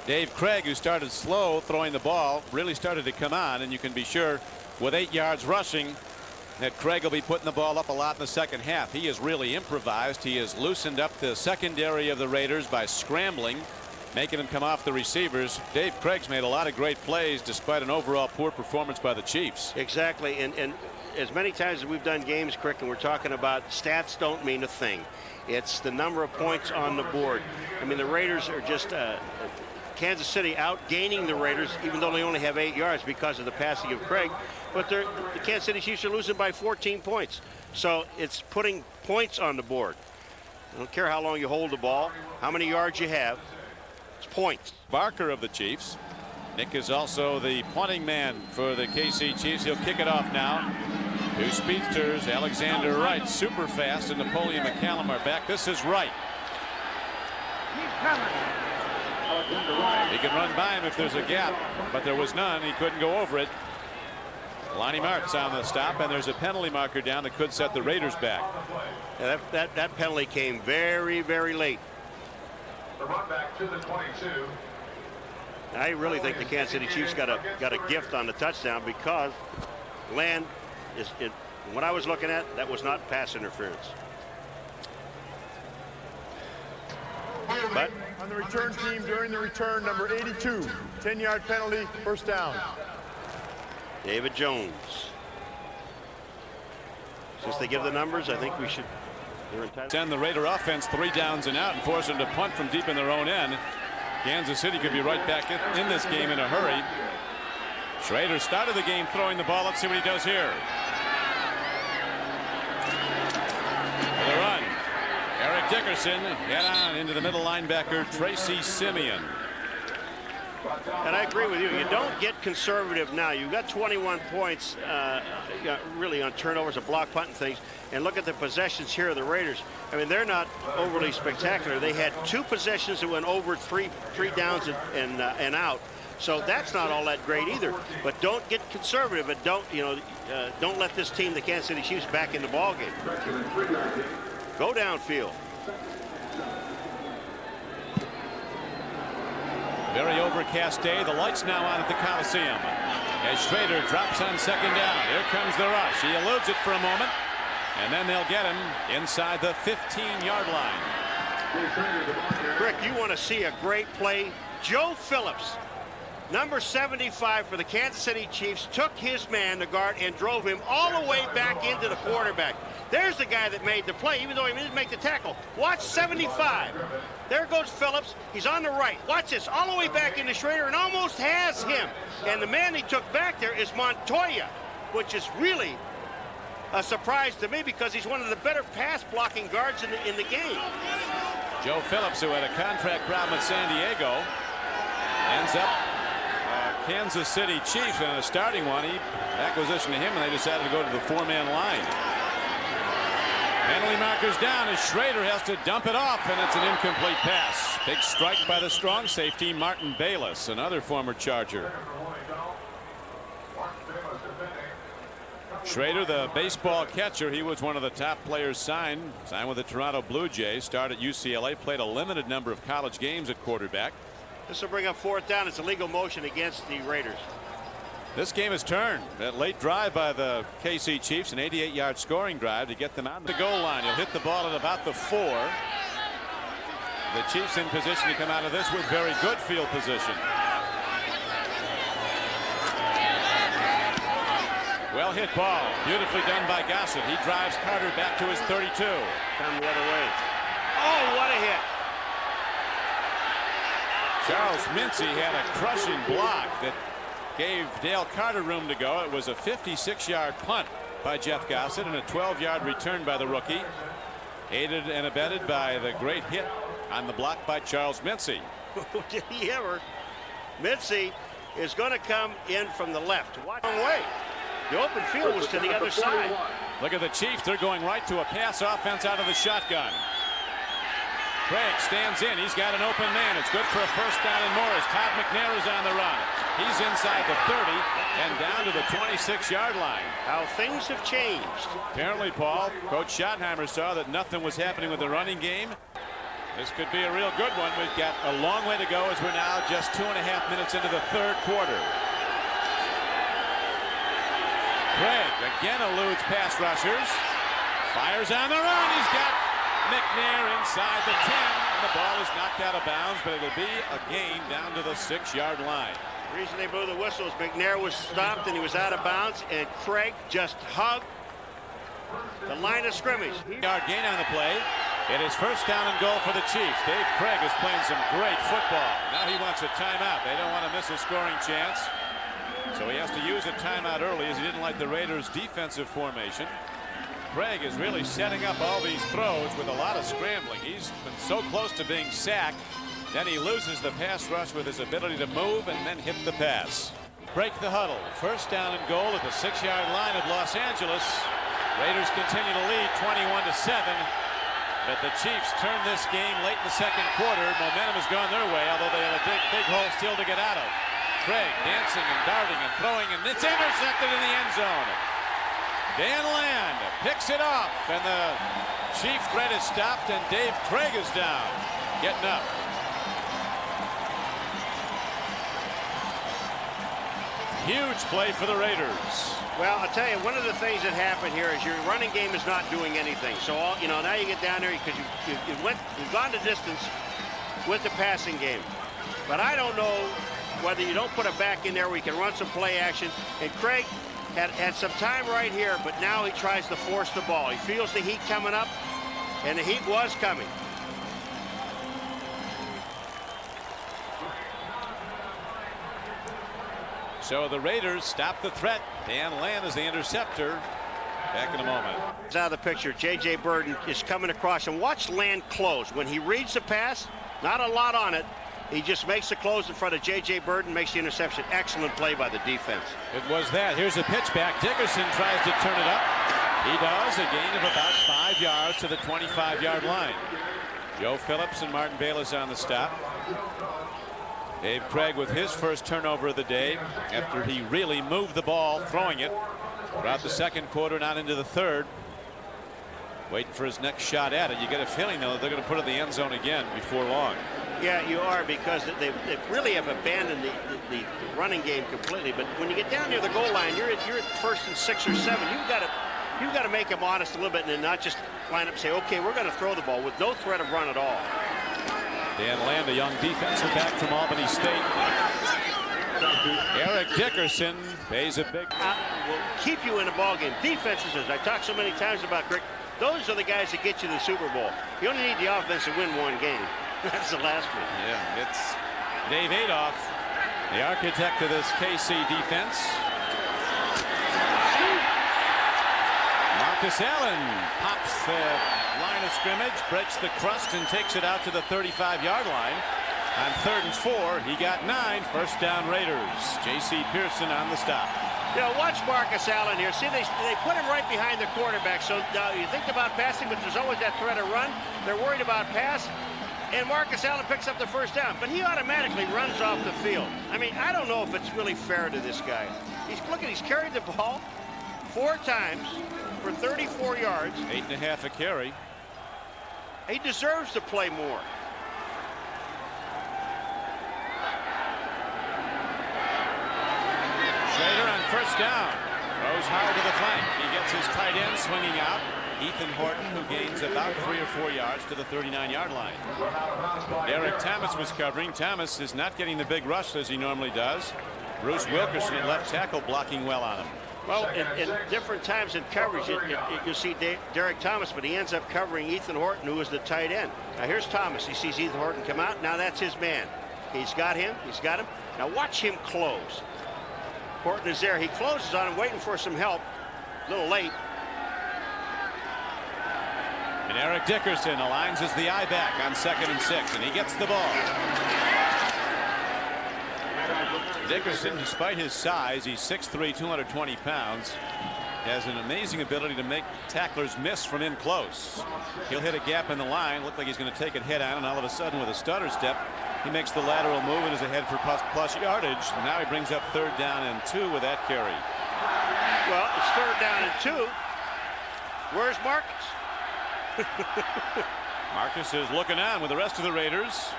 Dave Craig, who started slow throwing the ball, really started to come on, and you can be sure with 8 yards rushing that Craig will be putting the ball up a lot in the second half. He has really improvised. He has loosened up the secondary of the Raiders by scrambling, making them come off the receivers. Dave Craig's made a lot of great plays despite an overall poor performance by the Chiefs. Exactly, and as many times as we've done games, Crick, and we're talking about stats don't mean a thing. It's the number of points on the board. I mean, the Raiders are just Kansas City outgaining the Raiders, even though they only have 8 yards because of the passing of Craig. But the Kansas City Chiefs are losing by 14 points. So it's putting points on the board. I don't care how long you hold the ball, how many yards you have. It's points. Barker of the Chiefs. Nick is also the punting man for the KC Chiefs. He'll kick it off now. 2 speedsters, Alexander Wright, super fast, and Napoleon McCallum are back. This is Wright. He can run by him if there's a gap, but there was none. He couldn't go over it. Lonnie Martz on the stop, and there's a penalty marker down that could set the Raiders back. Yeah, that penalty came very, very late. The run back to the 22. I really think the Kansas City Chiefs got a gift on the touchdown because Land is what I was looking at. That was not pass interference. But On the return team during the return, number 82, 10-yard penalty, first down. David Jones. Since they give the numbers, I think we should. Send the Raider offense 3 downs and out and force them to punt from deep in their own end. Kansas City could be right back in this game in a hurry. Schrader started the game throwing the ball. Let's see what he does here. For the run. Eric Dickerson get on into the middle linebacker Tracy Simeon. And I agree with you. You don't get conservative now. You've got 21 points really on turnovers and block punt and things. And look at the possessions here of the Raiders. I mean, they're not overly spectacular. They had 2 possessions that went over three downs and out. So that's not all that great either. But don't get conservative, and don't let this team, the Kansas City Chiefs, back in the ball game. Go downfield. Very overcast day. The lights now on at the Coliseum. As Schrader drops on second down. Here comes the rush. He eludes it for a moment. And then they'll get him inside the 15-yard line. Rick, you want to see a great play. Joe Phillips, number 75 for the Kansas City Chiefs, took his man, the guard, and drove him all the way back into the quarterback. There's the guy that made the play, even though he didn't make the tackle. Watch 75. There goes Phillips. He's on the right. Watch this, all the way back into Schrader, and almost has him. And the man he took back there is Montoya, which is really a surprise to me because he's one of the better pass blocking guards in the game. Joe Phillips, who had a contract problem at San Diego, ends up Kansas City Chiefs and a starting one. Acquisition to him, and they decided to go to the 4-man line. Penalty markers down as Schrader has to dump it off, and it's an incomplete pass. Big strike by the strong safety Martin Bayless, another former Charger. Schrader, the baseball catcher, he was one of the top players signed with the Toronto Blue Jays, started at UCLA, played a limited number of college games at quarterback. This will bring up 4th down. It's a legal motion against the Raiders. This game has turned. That late drive by the KC Chiefs, an 88-yard scoring drive to get them out the goal line. He'll hit the ball at about the 4. The Chiefs in position to come out of this with very good field position. Well hit ball. Beautifully done by Gossett. He drives Carter back to his 32. Come the other way. Oh, what a hit. Charles Mincy had a crushing block that gave Dale Carter room to go. It was a 56-yard punt by Jeff Gossett and a 12-yard return by the rookie, aided and abetted by the great hit on the block by Charles Mincy. Did he ever? Mincy is going to come in from the left. Watch one way. The open field was to the other side. Look at the Chiefs. They're going right to a pass offense out of the shotgun. Craig stands in. He's got an open man. It's good for a first down and more as Todd McNair is on the run. He's inside the 30 and down to the 26-yard line. How things have changed. Apparently, Paul, Coach Schottenheimer saw that nothing was happening with the running game. This could be a real good one. We've got a long way to go as we're now just 2.5 minutes into the third quarter. Craig again eludes pass rushers. Fires on the run. He's got McNair inside the 10. The ball is knocked out of bounds, but it'll be a gain down to the 6-yard line. The reason they blew the whistle is McNair was stopped and he was out of bounds, and Craig just hugged the line of scrimmage. Yard gain on the play. It is first down and goal for the Chiefs. Dave Craig is playing some great football. Now he wants a timeout. They don't want to miss a scoring chance. So he has to use a timeout early as he didn't like the Raiders' defensive formation. Craig is really setting up all these throws with a lot of scrambling. He's been so close to being sacked. Then he loses the pass rush with his ability to move and then hit the pass. Break the huddle. First down and goal at the 6-yard line of Los Angeles. Raiders continue to lead 21-7. But the Chiefs turn this game late in the second quarter. Momentum has gone their way, although they have a big hole still to get out of. Craig dancing and darting and throwing, and it's intercepted in the end zone. Dan Land picks it off, and the Chief threat is stopped, and Dave Craig is down, getting up. Huge play for the Raiders. Well, I'll tell you, one of the things that happened here is your running game is not doing anything. So, now you get down there because you've gone the distance with the passing game. But I don't know whether you don't put it back in there where you can run some play action. And Craig had some time right here, but now he tries to force the ball. He feels the heat coming up, and the heat was coming. So the Raiders stop the threat. Dan Land is the interceptor. Back in a moment. It's out of the picture. J.J. Burton is coming across, and watch Land close. When he reads the pass, not a lot on it. He just makes the close in front of J.J. Burton, makes the interception. Excellent play by the defense. It was that. Here's a pitch back. Dickerson tries to turn it up. He does. A gain of about 5 yards to the 25-yard line. Joe Phillips and Martin Bayless on the stop. Dave Craig with his first turnover of the day after he really moved the ball throwing it throughout the second quarter, not into the third. Waiting for his next shot at it. You get a feeling, though, they're going to put it in the end zone again before long. Yeah, you are, because they really have abandoned the running game completely. But when you get down near the goal line, you're at first and 6 or 7. You've got to make them honest a little bit and then not just line up and say, okay, we're going to throw the ball with no threat of run at all. Dan Land, a young defensive back from Albany State. Eric Dickerson pays a big. Will keep you in a ball game. Defenses, as I talked so many times about, Crick, those are the guys that get you the Super Bowl. You only need the offense to win one game. That's the last one. Yeah, it's Dave Adolph, the architect of this KC defense. Marcus Allen pops the line of scrimmage, breaks the crust, and takes it out to the 35-yard line. On 3rd and 4, he got 9. First down Raiders. J.C. Pearson on the stop. Watch Marcus Allen here. See, they put him right behind the quarterback. So you think about passing, but there's always that threat of run. They're worried about pass. And Marcus Allen picks up the first down, but he automatically runs off the field. I mean, I don't know if it's really fair to this guy. He's carried the ball 4 times for 34 yards. 8.5 a carry. He deserves to play more. Schrader on first down. Throws hard to the flank. He gets his tight end swinging out. Ethan Horton, who gains about 3 or 4 yards to the 39-yard line. Eric Thomas was covering. Thomas is not getting the big rush as he normally does. Bruce Wilkerson at left tackle blocking well on him. Well, in different times in coverage, you'll see Derek Thomas, but he ends up covering Ethan Horton, who is the tight end. Now here's Thomas. He sees Ethan Horton come out. Now that's his man. He's got him. He's got him. Now watch him close. Horton is there. He closes on him, waiting for some help. A little late. And Eric Dickerson aligns as the eye back on 2nd and 6, and he gets the ball. Dickerson, despite his size, he's 6'3", 220 pounds, has an amazing ability to make tacklers miss from in close. He'll hit a gap in the line, look like he's going to take it head on, and all of a sudden with a stutter step, he makes the lateral move and is ahead for plus yardage. Now he brings up 3rd down and 2 with that carry. Well, it's 3rd down and 2. Where's Marcus? Marcus is looking on with the rest of the Raiders.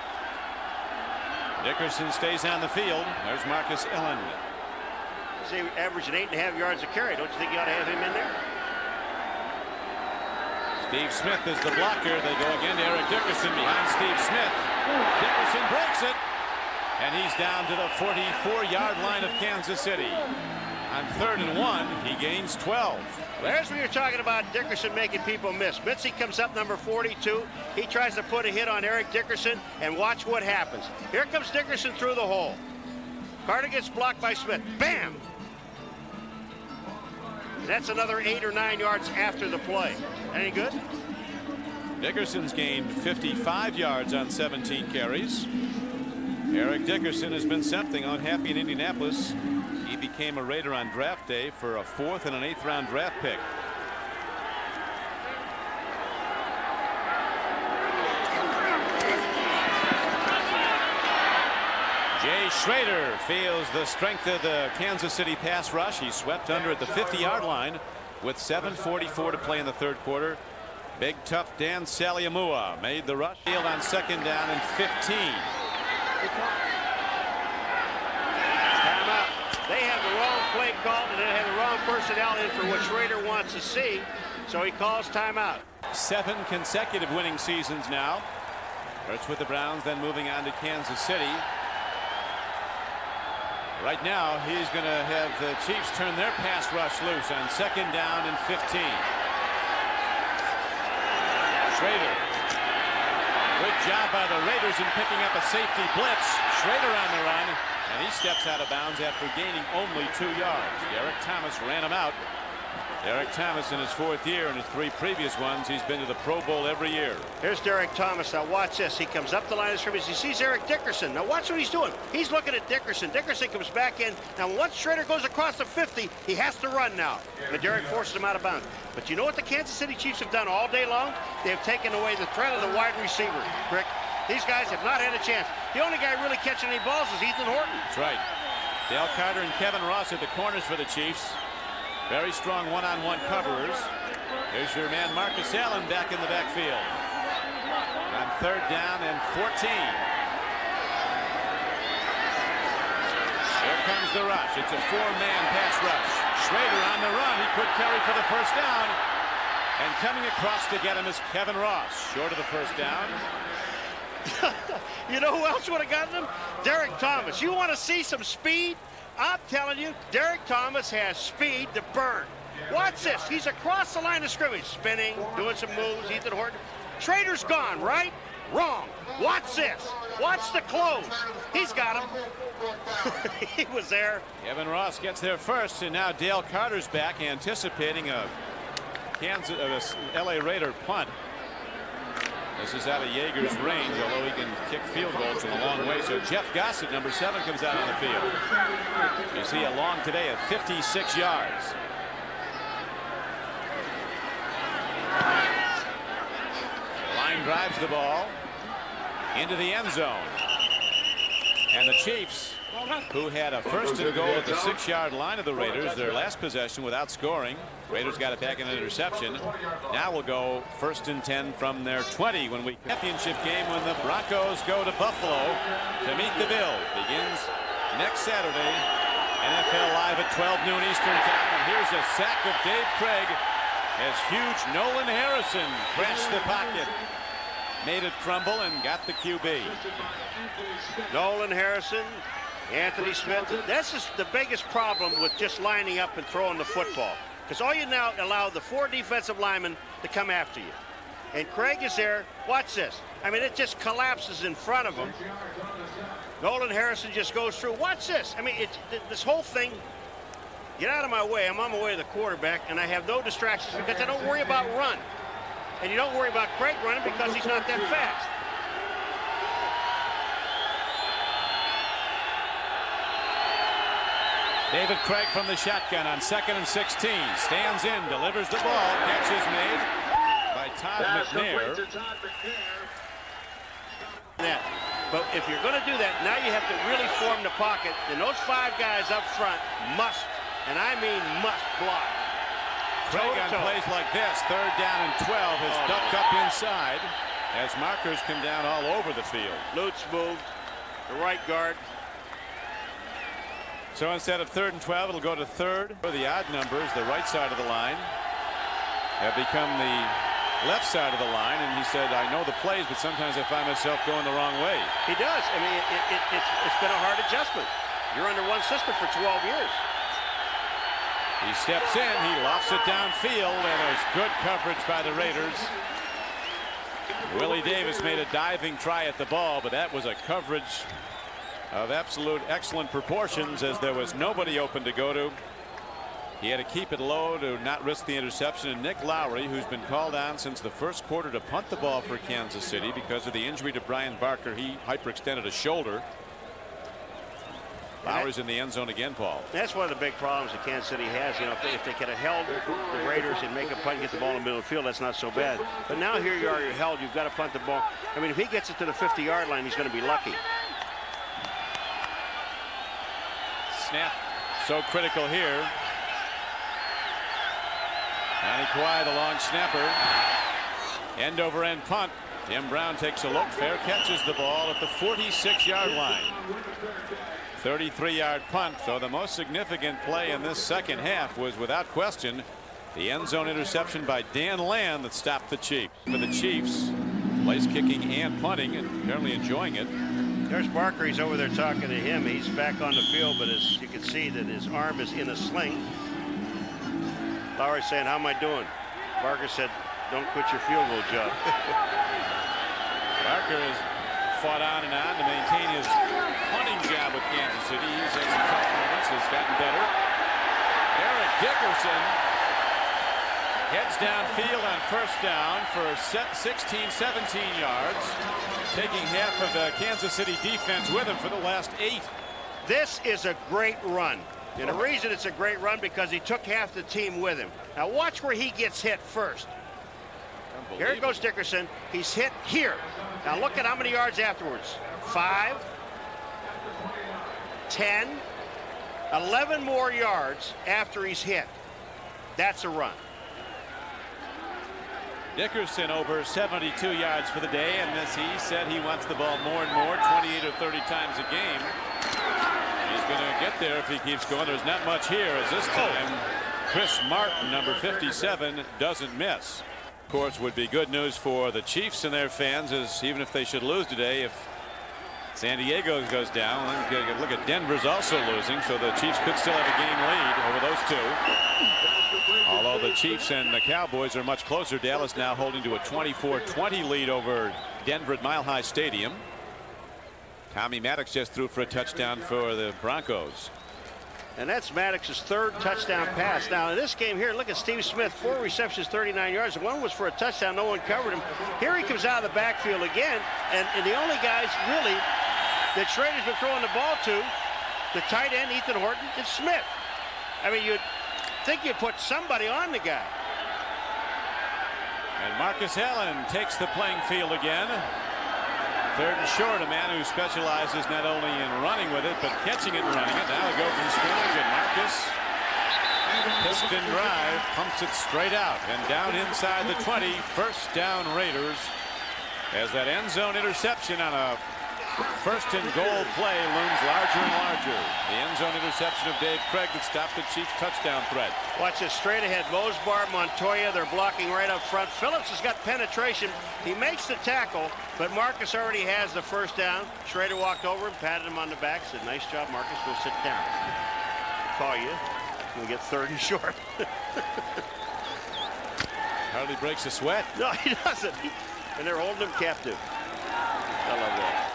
Dickerson stays on the field. There's Marcus Ellen. He's averaging 8.5 yards a carry. Don't you think you ought to have him in there? Steve Smith is the blocker. They go again to Eric Dickerson behind Steve Smith. Dickerson breaks it, and he's down to the 44-yard line of Kansas City. On 3rd and 1, he gains 12. There's what you're talking about, Dickerson making people miss. Mitzi comes up, number 42. He tries to put a hit on Eric Dickerson, and watch what happens. Here comes Dickerson through the hole. Carter gets blocked by Smith. Bam! That's another 8 or 9 yards after the play. Any good? Dickerson's gained 55 yards on 17 carries. Eric Dickerson has been something unhappy in Indianapolis. He became a Raider on draft day for a 4th and an 8th round draft pick. Jay Schrader feels the strength of the Kansas City pass rush. He swept under at the 50-yard line with 7:44 to play in the 3rd quarter. Big tough Dan Saliamua made the rush. Field on 2nd down and 15. Timeout. They have the wrong play called, and they have the wrong personnel in for what Schrader wants to see, so he calls timeout. 7 consecutive winning seasons now. First with the Browns, then moving on to Kansas City. Right now, he's going to have the Chiefs turn their pass rush loose on 2nd down and 15. Schrader. Good job by the Raiders in picking up a safety blitz. Schrader on the run, and he steps out of bounds after gaining only 2 yards. Derek Thomas ran him out. Derek Thomas in his 4th year, and his 3 previous ones, he's been to the Pro Bowl every year. Here's Derek Thomas. Now watch this. He comes up the line of scrimmage. He sees Eric Dickerson. Now watch what he's doing. He's looking at Dickerson. Dickerson comes back in. Now once Schrader goes across the 50, he has to run now. But Derek forces him out of bounds. But you know what the Kansas City Chiefs have done all day long? They have taken away the threat of the wide receiver. Rick, these guys have not had a chance. The only guy really catching any balls is Ethan Horton. That's right. Dale Carter and Kevin Ross at the corners for the Chiefs. Very strong one-on-one coverers. Here's your man Marcus Allen back in the backfield. On 3rd down and 14. Here comes the rush. It's a 4-man pass rush. Schrader on the run. He could carry for the 1st down. And coming across to get him is Kevin Ross. Short of the 1st down. You know who else would have gotten him? Derek Thomas. You want to see some speed? I'm telling you, Derek Thomas has speed to burn. Watch this. He's across the line of scrimmage, spinning, doing some moves. Ethan Horton. Schrader's gone, right? Wrong. Watch this. Watch the close. He's got him. He was there. Kevin Ross gets there first, and now Dale Carter's back, anticipating a LA Raider punt. This is out of Yeager's range, although he can kick field goals from a long way. So Jeff Gossett, number 7, comes out on the field. You see a long today of 56 yards. The line drives the ball into the end zone. And the Chiefs, who had a 1st and goal at the 6-yard line of the Raiders, their last possession without scoring. Raiders got it back in an interception. Now we'll go 1st and 10 from their 20 when we championship game when the Broncos go to Buffalo to meet the Bills. Begins next Saturday. NFL Live at 12 noon Eastern time. And here's a sack of Dave Craig as huge Nolan Harrison crashed the pocket. Made it crumble and got the QB. Nolan Harrison, Anthony Smith. That's just the biggest problem with just lining up and throwing the football. Because all you now allow the 4 defensive linemen to come after you. And Craig is there. Watch this. I mean, it just collapses in front of him. Nolan Harrison just goes through. Watch this. I mean, this whole thing Get out of my way. I'm on my way to the quarterback, and I have no distractions because I don't worry about run. And you don't worry about Craig running because he's not that fast. David Craig from the shotgun on 2nd and 16. Stands in, delivers the ball. Catch is made by Todd McNair. But if you're going to do that, now you have to really form the pocket. And those 5 guys up front must, and I mean must, block. Craig on plays like this, 3rd down and 12, is ducked up inside as markers come down all over the field. Lutz moved, the right guard. So instead of 3rd and 12, it'll go to 3rd. For the odd numbers, the right side of the line have become the left side of the line, and he said, I know the plays, but sometimes I find myself going the wrong way. He does. I mean, it's been a hard adjustment. You're under one system for 12 years. He steps in, he lofts it downfield, and there's good coverage by the Raiders. Willie Davis made a diving try at the ball, but that was a coverage of absolute excellent proportions as there was nobody open to go to. He had to keep it low to not risk the interception. And Nick Lowry, who's been called on since the first quarter to punt the ball for Kansas City because of the injury to Brian Barker, he hyperextended a shoulder. Lowry's in the end zone again, Paul. That's one of the big problems that Kansas City has. You know, if they could have held the Raiders and make a punt and get the ball in the middle of the field, that's not so bad. But now here you are, you're held. You've got to punt the ball. I mean, if he gets it to the 50-yard line, he's going to be lucky. Snap so critical here. CRIQUI, the long snapper. End over end punt. Tim Brown takes a look. Fair catches the ball at the 46-yard line. 33-yard punt. So the most significant play in this second half was without question the end zone interception by Dan Land that stopped the Chiefs. For the Chiefs, place kicking and punting, and apparently enjoying it. There's Barker. He's over there talking to him. He's back on the field, but as you can see that his arm is in a sling. Lowry saying, how am I doing? Barker said, don't quit your field goal job. Barker has fought on and on to maintain his punting job with Kansas City. He's had some tough moments, has gotten better. Eric Dickerson heads downfield on 1st down for 16, 17 yards, taking half of the Kansas City defense with him for the last 8. This is a great run. And the reason it's a great run because he took half the team with him. Now watch where he gets hit first. Here goes Dickerson. He's hit here. Now look at how many yards afterwards. 5, 10, 11 more yards after he's hit. That's a run. Dickerson over 72 yards for the day, and as he said, he wants the ball more and more, 28 or 30 times a game. He's going to get there if he keeps going. There's not much here as this time Chris Martin, number 57, doesn't miss. Of course, would be good news for the Chiefs and their fans, as even if they should lose today, if San Diego goes down, look at Denver's also losing, so the Chiefs could still have a game lead over those two. Although the Chiefs and the Cowboys are much closer. Dallas now holding to a 24-20 lead over Denver at Mile High Stadium. Tommy Maddox just threw for a touchdown for the Broncos. And that's Maddox's 3rd touchdown pass. Now in this game here, look at Steve Smith, 4 receptions, 39 yards. One was for a touchdown. No one covered him. Here he comes out of the backfield again. And the only guys really that Schrader's been throwing the ball to, the tight end, Ethan Horton, and Smith. I mean, you'd think you'd put somebody on the guy. And Marcus Allen takes the playing field again. 3rd and short, a man who specializes not only in running with it, but catching it and running it. Now we go from scrimmage, and Marcus, piston drive, pumps it straight out and down inside the 20. 1st down Raiders, as that end zone interception on a 1st and goal play looms larger and larger. The end zone interception of Dave Craig that stopped the Chiefs' touchdown threat. Watch this straight ahead. Mosbar, Montoya, they're blocking right up front. Phillips has got penetration. He makes the tackle, but Marcus already has the 1st down. Schrader walked over and patted him on the back. Said, nice job, Marcus. We'll sit down. Call you. We'll get 3rd and short. Hardly breaks a sweat. No, he doesn't. And they're holding him captive. I love that.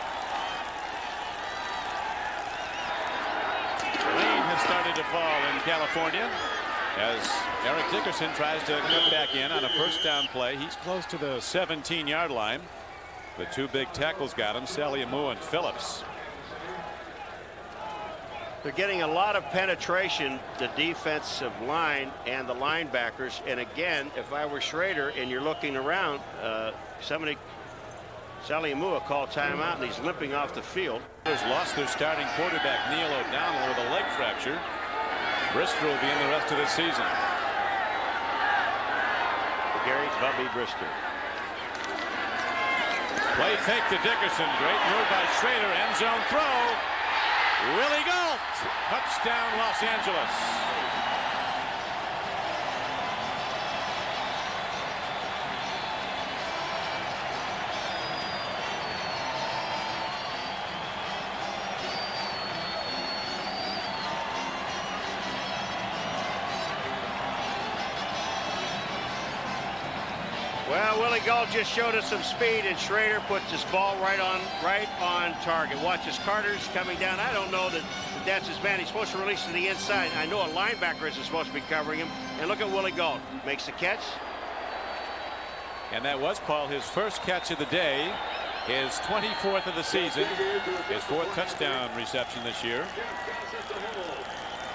Lane has has started to fall in California as Eric Dickerson tries to cut back in on a first down play. He's close to the 17-yard line. The two big tackles got him, Saliamu and Phillips. They're getting a lot of penetration, the defensive line and the linebackers. And again, if I were Schrader and you're looking around, Saliamu called timeout and he's limping off the field. Has lost their starting quarterback Neil O'Donnell with a leg fracture. Brister will be in the rest of the season. Gary Bubby Brister. Play fake to Dickerson. Great move by Schrader. End zone throw. Willie Gault. Touchdown Los Angeles. Well, Willie Gault just showed us some speed, and Schrader puts his ball right on target. Watch as Carter's coming down. I don't know that that's his man. He's supposed to release to the inside. I know a linebacker isn't supposed to be covering him. And look at Willie Gault. Makes the catch. And that was, Paul, his first catch of the day, his 24th of the season, his 4th touchdown reception this year.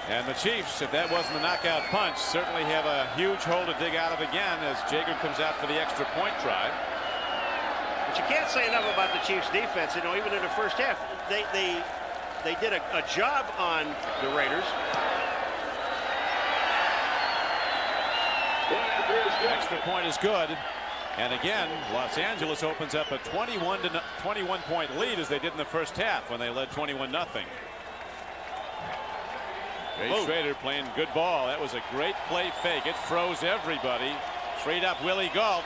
And the Chiefs, if that wasn't the knockout punch, certainly have a huge hole to dig out of again as Jager comes out for the extra point try. But you can't say enough about the Chiefs defense. You know, even in the first half, they did a job on the Raiders. Extra point is good. And again, Los Angeles opens up a 21-point lead as they did in the first half when they led 21-0. Ray Schrader playing good ball. That was a great play fake. It froze everybody. Straight up Willie Gault.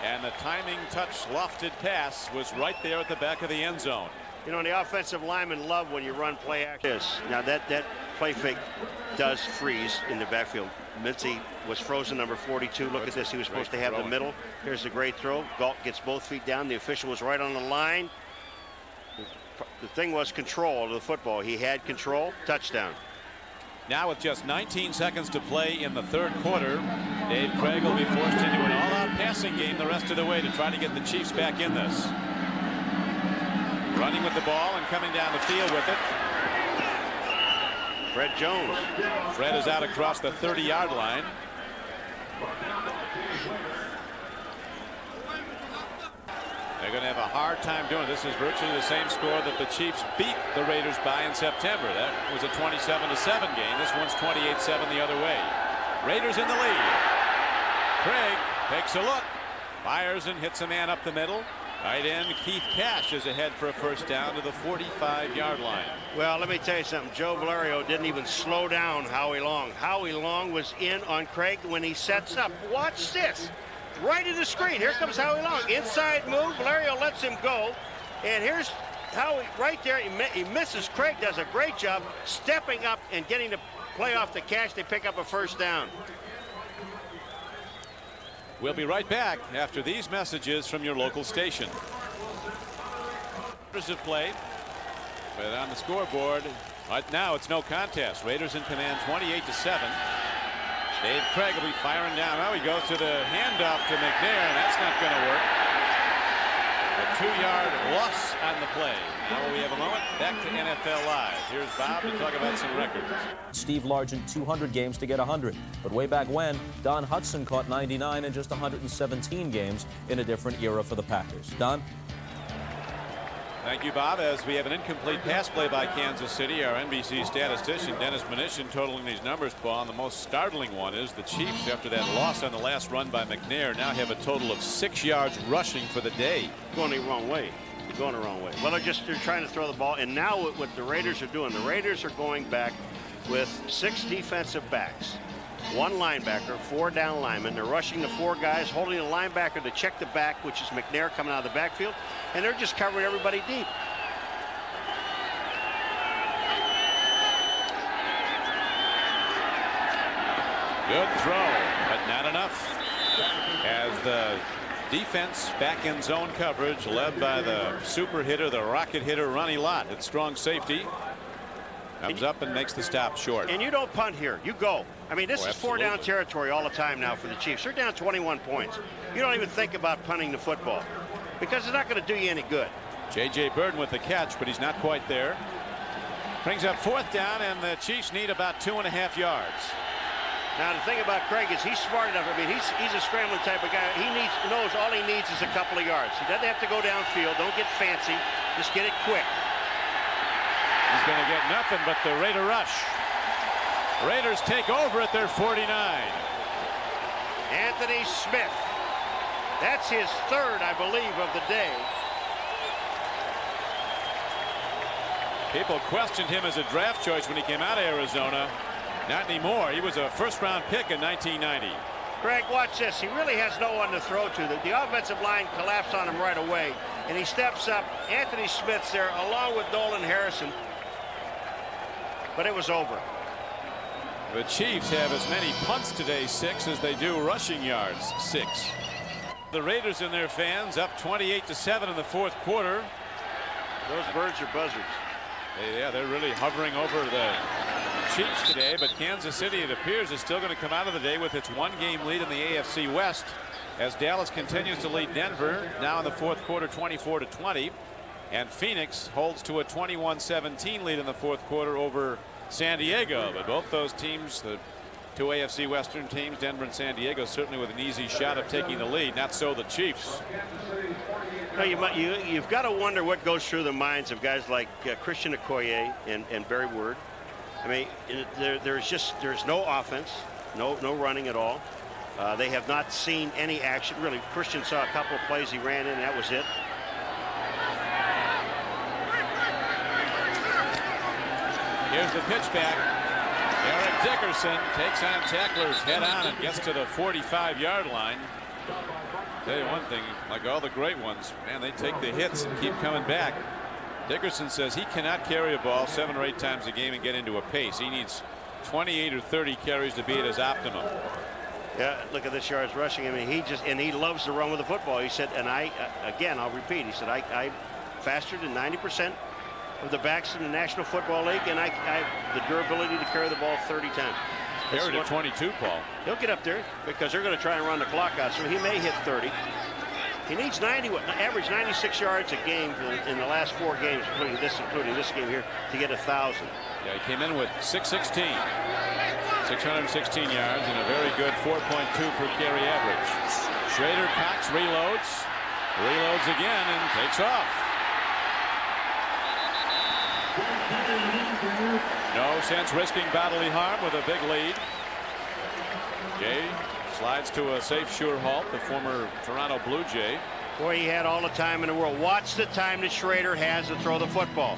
And the timing touch lofted pass was right there at the back of the end zone. You know, the offensive linemen love when you run play action. Now that play fake does freeze in the backfield. Mincy was frozen, number 42. Look at this. He was supposed to have the middle. Here's a great throw. Gault gets both feet down. The official was right on the line. The thing was control of the football. He had control. Touchdown. Now with just 19 seconds to play in the third quarter, Dave Craig will be forced into an all-out passing game the rest of the way to try to get the Chiefs back in this. Running with the ball and coming down the field with it. Fred Jones. Fred is out across the 30-yard line. They're going to have a hard time doing it. This is virtually the same score that the Chiefs beat the Raiders by in September. That was a 27-7 game. This one's 28-7 the other way. Raiders in the lead. Craig takes a look, fires and hits a man up the middle. Tight end Keith Cash is ahead for a first down to the 45-yard line. Well, let me tell you something. Joe Valerio didn't even slow down Howie Long. Howie Long was in on Craig when he sets up. Watch this. Right in the screen. Here comes Howie Long. Inside move. Valerio lets him go. And here's Howie right there. He misses. Craig does a great job stepping up and getting the play off the Cash. They pick up a first down. We'll be right back after these messages from your local station. Raiders have played, but on the scoreboard right now it's no contest. Raiders in command 28-7. Dave Craig will be firing down. Now he goes to the handoff to McNair, and that's not going to work. A 2-yard loss on the play. Now we have a moment. Back to NFL Live. Here's Bob to talk about some records. Steve Largent 200 games to get 100. But way back when, Don Hudson caught 99 in just 117 games in a different era for the Packers. Don? Thank you, Bob. As we have an incomplete pass play by Kansas City, our NBC statistician Dennis Mnuchin totaling these numbers, Paul. And the most startling one is the Chiefs, after that loss on the last run by McNair, now have a total of 6 yards rushing for the day. Going the wrong way. Going the wrong way. Well, they're trying to throw the ball. And now what the Raiders are doing, the Raiders are going back with 6 defensive backs. 1 linebacker, 4 down linemen. They're rushing the 4 guys, holding the linebacker to check the back, which is McNair coming out of the backfield, and they're just covering everybody deep. Good throw, but not enough. As the defense back in zone coverage, led by the super hitter, the rocket hitter, Ronnie Lott at strong safety. Comes up and makes the stop short. And you don't punt here. You go. I mean, this is absolutely. 4-down territory all the time now for the Chiefs. They're down 21 points. You don't even think about punting the football because it's not going to do you any good. J.J. Burton with the catch, but he's not quite there. Brings up 4th down, and the Chiefs need about 2.5 yards. Now, the thing about Craig is he's smart enough. I mean, he's a scrambling type of guy. He knows all he needs is a couple of yards. He doesn't have to go downfield. Don't get fancy. Just get it quick. He's going to get nothing but the Raider rush. Raiders take over at their 49. Anthony Smith. That's his 3rd, I believe, of the day. People questioned him as a draft choice when he came out of Arizona. Not anymore. He was a 1st-round pick in 1990. Craig, watch this. He really has no one to throw to. The offensive line collapsed on him right away, and he steps up. Anthony Smith's there along with Nolan Harrison. But it was over. The Chiefs have as many punts today, 6, as they do rushing yards, 6. The Raiders and their fans up 28-7 in the 4th quarter. Those birds are buzzards. Yeah, they're really hovering over the Chiefs today, but Kansas City, it appears, is still going to come out of the day with its 1-game lead in the AFC West as Dallas continues to lead Denver now in the 4th quarter 24-20, and Phoenix holds to a 21-17 lead in the 4th quarter over San Diego. But both those teams, the 2 AFC Western teams, Denver and San Diego, certainly with an easy shot of taking the lead. Not so the Chiefs. No, you've got to wonder what goes through the minds of guys like Christian Okoye and Barry Word. I mean, there's no offense, no running at all. They have not seen any action. Really, Christian saw a couple of plays he ran in, and that was it. Here's the pitch back. Eric Dickerson takes on tacklers head on and gets to the 45-yard line. Tell you one thing, like all the great ones, man, they take the hits and keep coming back. Dickerson says he cannot carry a ball 7 or 8 times a game and get into a pace. He needs 28 or 30 carries to be at his optimum. Yeah, look at this yards rushing. I mean, he loves to run with the football. He said, and I'll repeat. He said, I faster than 90% of the backs in the National Football League, and I have the durability to carry the ball 30 times. Carried at 22, Paul. He'll get up there because they're going to try and run the clock out, so he may hit 30. He needs average 96 yards a game in the last 4 games, including this game here, to get 1,000. Yeah, he came in with 616 yards and a very good 4.2 per carry average. Schrader Cox reloads again, and takes off. No sense risking bodily harm with a big lead. Jay slides to a safe, sure halt, the former Toronto Blue Jay. Boy, he had all the time in the world. Watch the time that Schrader has to throw the football.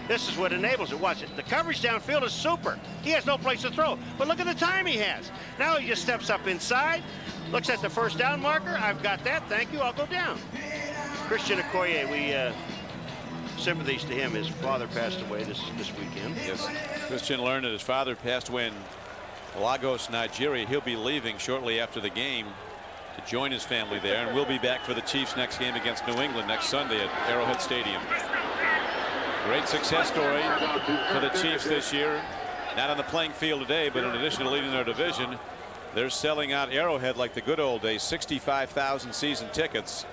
This is what enables it. Watch it. The coverage downfield is super. He has no place to throw. But look at the time he has. Now he just steps up inside, looks at the 1st down marker. I've got that. Thank you. I'll go down. Christian Okoye, we sympathies to him. His father passed away this weekend. Yes, Christian learned that his father passed away in Lagos, Nigeria. He'll be leaving shortly after the game to join his family there, and we'll be back for the Chiefs' next game against New England next Sunday at Arrowhead Stadium. Great success story for the Chiefs this year. Not on the playing field today, but in addition to leading their division, they're selling out Arrowhead like the good old days. 65,000 season tickets.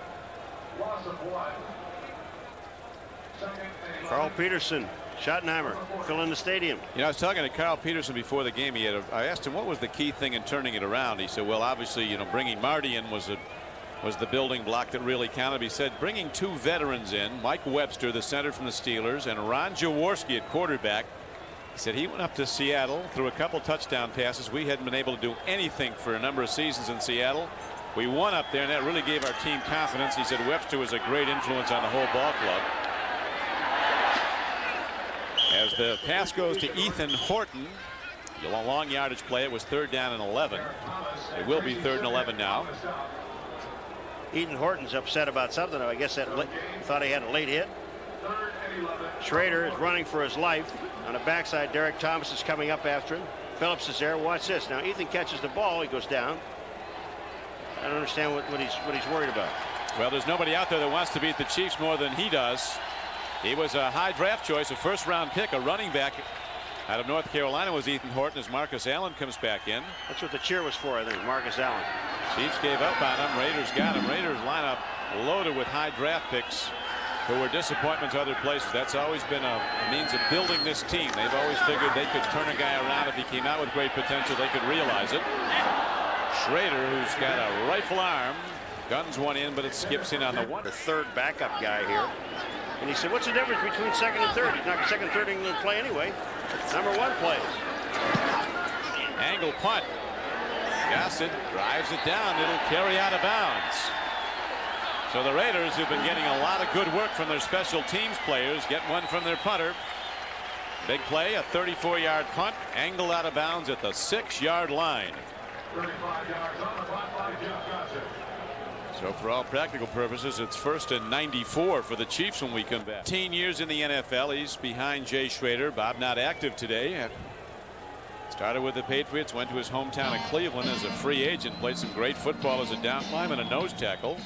Carl Peterson, Schottenheimer, filling the stadium. You know, I was talking to Carl Peterson before the game. I asked him what was the key thing in turning it around. He said, well, obviously, you know, bringing Marty in was the building block that really counted. He said bringing 2 veterans in, Mike Webster, the center from the Steelers, and Ron Jaworski at quarterback. He said he went up to Seattle, threw a couple touchdown passes. We hadn't been able to do anything for a number of seasons in Seattle. We won up there, and that really gave our team confidence. He said Webster was a great influence on the whole ball club. As the pass goes to Ethan Horton, a long yardage play. It was 3rd down and 11. It will be 3rd and 11 now. Ethan Horton's upset about something. I guess that thought he had a late hit. Schrader is running for his life. On the backside, Derek Thomas is coming up after him. Phillips is there. Watch this. Now Ethan catches the ball. He goes down. I don't understand what he's worried about. Well, there's nobody out there that wants to beat the Chiefs more than he does. He was a high draft choice, a 1st-round pick, a running back Out of North Carolina was Ethan Horton as Marcus Allen comes back in. That's what the cheer was for, I think, Marcus Allen. Chiefs gave up on him. Raiders got him. Raiders lineup loaded with high draft picks who were disappointments other places. That's always been a means of building this team. They've always figured they could turn a guy around if he came out with great potential. They could realize it. Schrader, who's got a rifle arm, guns one in, but it skips in on the one. The third backup guy here. And he said, what's the difference between second and third? He's not second and third in the play anyway. Number one plays. Angle punt. Gossett drives it down. It'll carry out of bounds. So the Raiders, who've been getting a lot of good work from their special teams players, get one from their punter. Big play, a 34-yard punt, angled out of bounds at the 6-yard line. 35 yards on the clock by Jeff Gossett. So for all practical purposes, it's 1st and 94 for the Chiefs when we come back. 18 years in the NFL. He's behind Jay Schrader. Bob not active today. Started with the Patriots, went to his hometown of Cleveland as a free agent, played some great football as a down lineman and a nose tackle.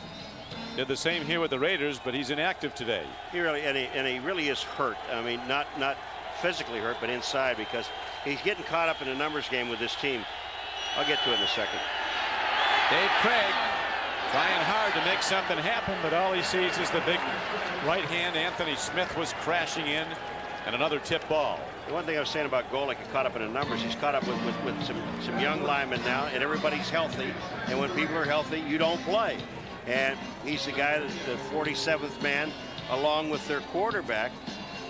Did the same here with the Raiders, but he's inactive today. He really is hurt. I mean, not physically hurt, but inside, because he's getting caught up in a numbers game with this team. I'll get to it in a second. Dave Craig trying hard to make something happen, but all he sees is the big right hand. Anthony Smith was crashing in, and another tip ball. The one thing I was saying about Golick, he caught up in the numbers. He's caught up with some young linemen now, and everybody's healthy. And when people are healthy, you don't play. And he's the guy, the 47th man, along with their quarterback,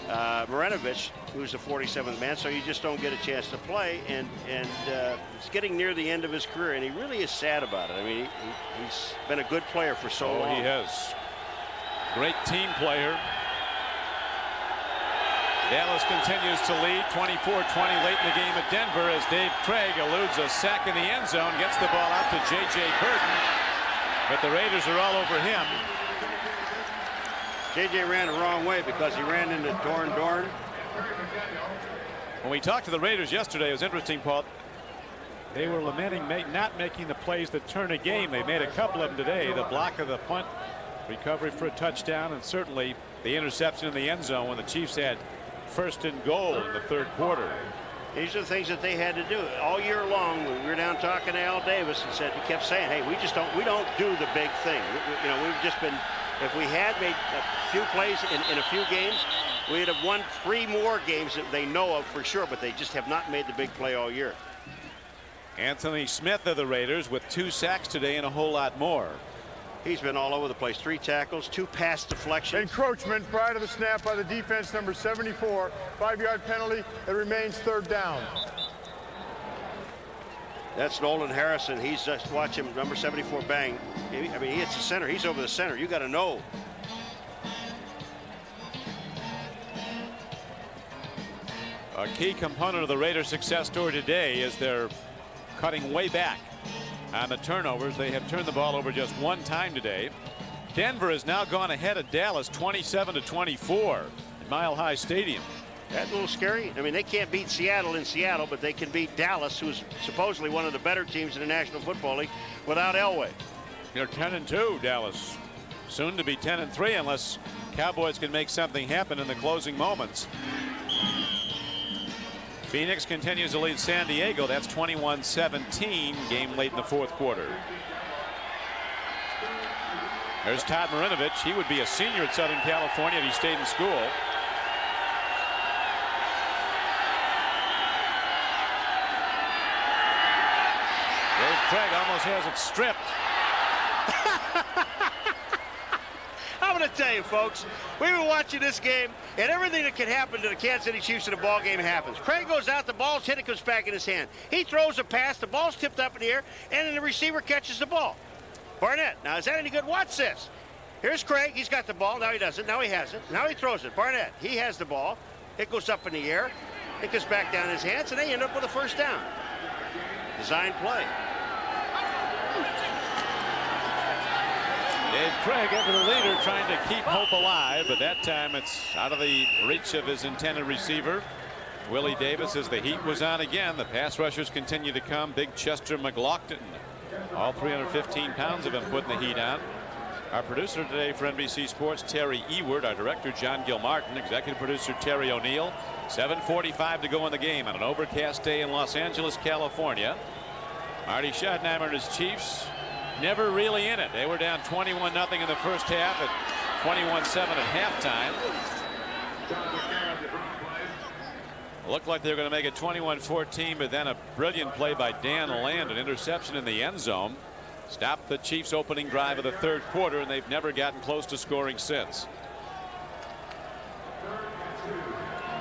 Marinovich, who's the 47th man. So you just don't get a chance to play. And it's getting near the end of his career, and he really is sad about it. I mean, he's been a good player for so long. He has. Great team player. Dallas continues to lead 24-20 late in the game at Denver as Dave Craig eludes a sack in the end zone, gets the ball out to J.J. Burton, but the Raiders are all over him. J.J. ran the wrong way because he ran into Dorn. When we talked to the Raiders yesterday, it was interesting, Paul. They were lamenting not making the plays that turn a game. They made a couple of them today. The block of the punt, recovery for a touchdown, and certainly the interception in the end zone when the Chiefs had 1st and goal in the 3rd quarter. These are the things that they had to do all year long. When we were down talking to Al Davis, and he kept saying, "Hey, we don't do the big thing. We've just been. If we had made a few plays in a few games, we'd have won 3 more games that they know of for sure. But they just have not made the big play all year." Anthony Smith of the Raiders with 2 sacks today and a whole lot more. He's been all over the place. 3 tackles, 2 pass deflections. Encroachment prior to the snap by the defense, number 74. 5-yard penalty. It remains 3rd down. That's Nolan Harrison. He's just watch him. Number 74 bang. I mean, he hits the center. He's over the center. You got to know. A key component of the Raiders' success story today is they're cutting way back on the turnovers. They have turned the ball over just 1 time today. Denver has now gone ahead of Dallas 27-24 at Mile High Stadium. That's a little scary. I mean, they can't beat Seattle in Seattle, but they can beat Dallas, who's supposedly one of the better teams in the National Football League, without Elway. They're 10-2, Dallas. Soon to be 10-3 unless Cowboys can make something happen in the closing moments. Phoenix continues to lead San Diego. That's 21-17. Game late in the 4th quarter. There's Todd Marinovich. He would be a senior at Southern California if he stayed in school. Dave Craig almost has it stripped. I'm going to tell you, folks, we've been watching this game, and everything that can happen to the Kansas City Chiefs in a ball game happens. Craig goes out, the ball's hit, it comes back in his hand. He throws a pass, the ball's tipped up in the air, and then the receiver catches the ball. Barnett, now is that any good? Watch this. Here's Craig, he's got the ball, now he doesn't, now he has it, now he throws it. Barnett, he has the ball, it goes up in the air, it goes back down his hands, and they end up with a 1st down. Design play. Dave Craig, ever the leader, trying to keep hope alive, but that time it's out of the reach of his intended receiver, Willie Davis, as the heat was on again. The pass rushers continue to come. Big Chester McLaughlin, all 315 pounds of him putting the heat on. Our producer today for NBC Sports, Terry Ewert. Our director, John Gilmartin. Executive producer, Terry O'Neill. 7:45 to go in the game on an overcast day in Los Angeles, California. Marty Schottenheimer and his Chiefs never really in it. They were down 21-0 in the first half at 21-7 at halftime. It looked like they were going to make it 21-14, but then a brilliant play by Dan Land, an interception in the end zone, stopped the Chiefs' opening drive of the third quarter, and they've never gotten close to scoring since.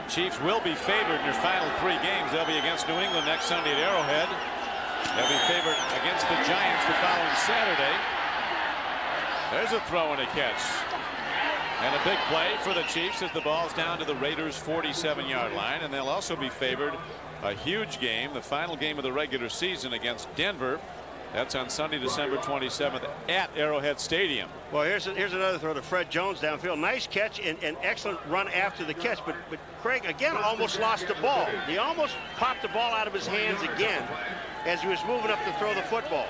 Chiefs will be favored in their final 3 games. They'll be against New England next Sunday at Arrowhead. They'll be favored against the Giants the following Saturday. There's a throw and a catch. And a big play for the Chiefs as the ball's down to the Raiders' 47-yard line. And they'll also be favored a huge game, the final game of the regular season against Denver. That's on Sunday, December 27th at Arrowhead Stadium. Well, here's another throw to Fred Jones downfield. Nice catch and excellent run after the catch. But Craig, again, almost lost the ball. He almost popped the ball out of his hands again as he was moving up to throw the football.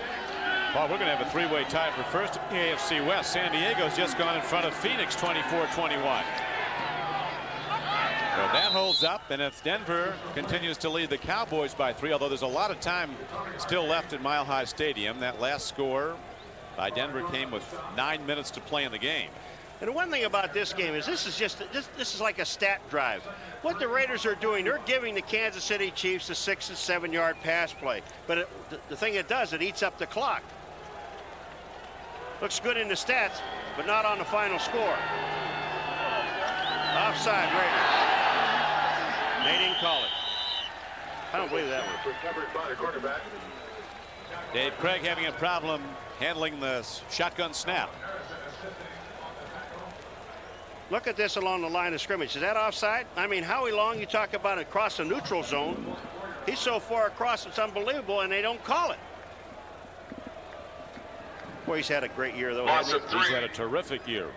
Well, we're going to have a 3-way tie for first in the AFC West. San Diego's just gone in front of Phoenix 24-21. Well, that holds up, and if Denver continues to lead the Cowboys by 3, although there's a lot of time still left at Mile High Stadium, that last score by Denver came with 9 minutes to play in the game. And one thing about this game is this is like a stat drive. What the Raiders are doing, they're giving the Kansas City Chiefs a 6- and 7-yard pass play. But the thing it does, it eats up the clock. Looks good in the stats, but not on the final score. Offside, Raiders. They didn't call it. I don't believe that one. Dave Craig having a problem handling the shotgun snap. Look at this along the line of scrimmage. Is that offside? I mean, Howie Long, you talk about across the neutral zone. He's so far across, it's unbelievable, and they don't call it. Boy, he's had a great year, though. He's had a terrific year.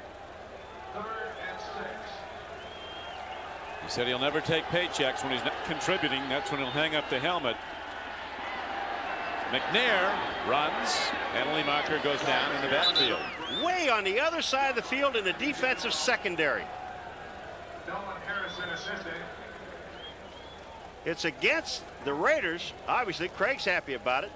He said he'll never take paychecks when he's not contributing. That's when he'll hang up the helmet. McNair runs. Penalty marker goes down in the backfield. Way on the other side of the field in the defensive secondary. It's against the Raiders. Obviously, Craig's happy about it.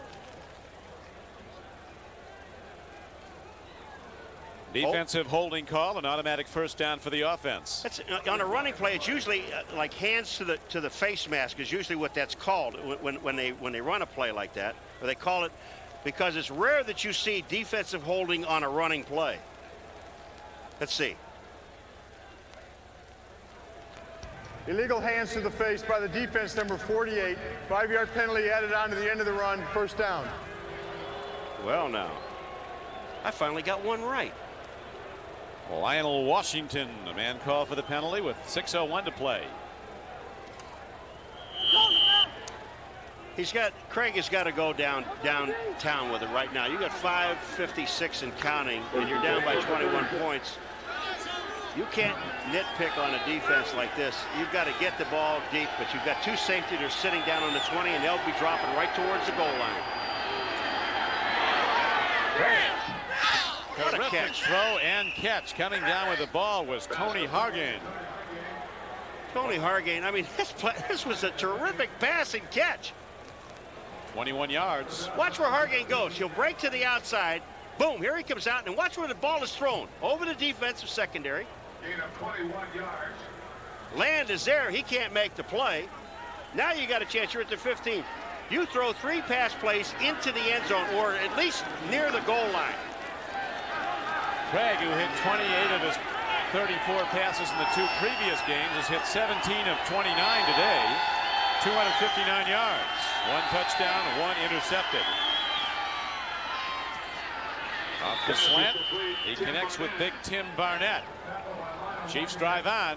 Defensive holding call, an automatic first down for the offense. That's on a running play. It's usually like hands to the face mask is usually what that's called when they run a play like that. Or they call it because it's rare that you see defensive holding on a running play. Let's see. Illegal hands to the face by the defense, number 48. 5-yard penalty added on to the end of the run. First down. Well, now, I finally got one right. Lionel Washington, a man called for the penalty with 6:01 to play. Craig has got to go downtown with it right now. You got 5:56 and counting, and you're down by 21 points. You can't nitpick on a defense like this. You've got to get the ball deep, but you've got 2 safeties that are sitting down on the 20, and they'll be dropping right towards the goal line. What a catch. Throw and catch. Coming down with the ball was Tony Hargan. Tony Hargan, I mean, this was a terrific pass and catch. 21 yards. Watch where Hargan goes. He'll break to the outside. Boom, here he comes out, and watch where the ball is thrown. Over the defensive secondary. Gain of 21 yards. Land is there. He can't make the play. Now you got a chance. You're at the 15. You throw 3 pass plays into the end zone, or at least near the goal line. Craig, who hit 28 of his 34 passes in the 2 previous games, has hit 17 of 29 today. 259 yards. 1 touchdown, 1 intercepted. Off the slant, he connects with Big Tim Barnett. Chiefs drive on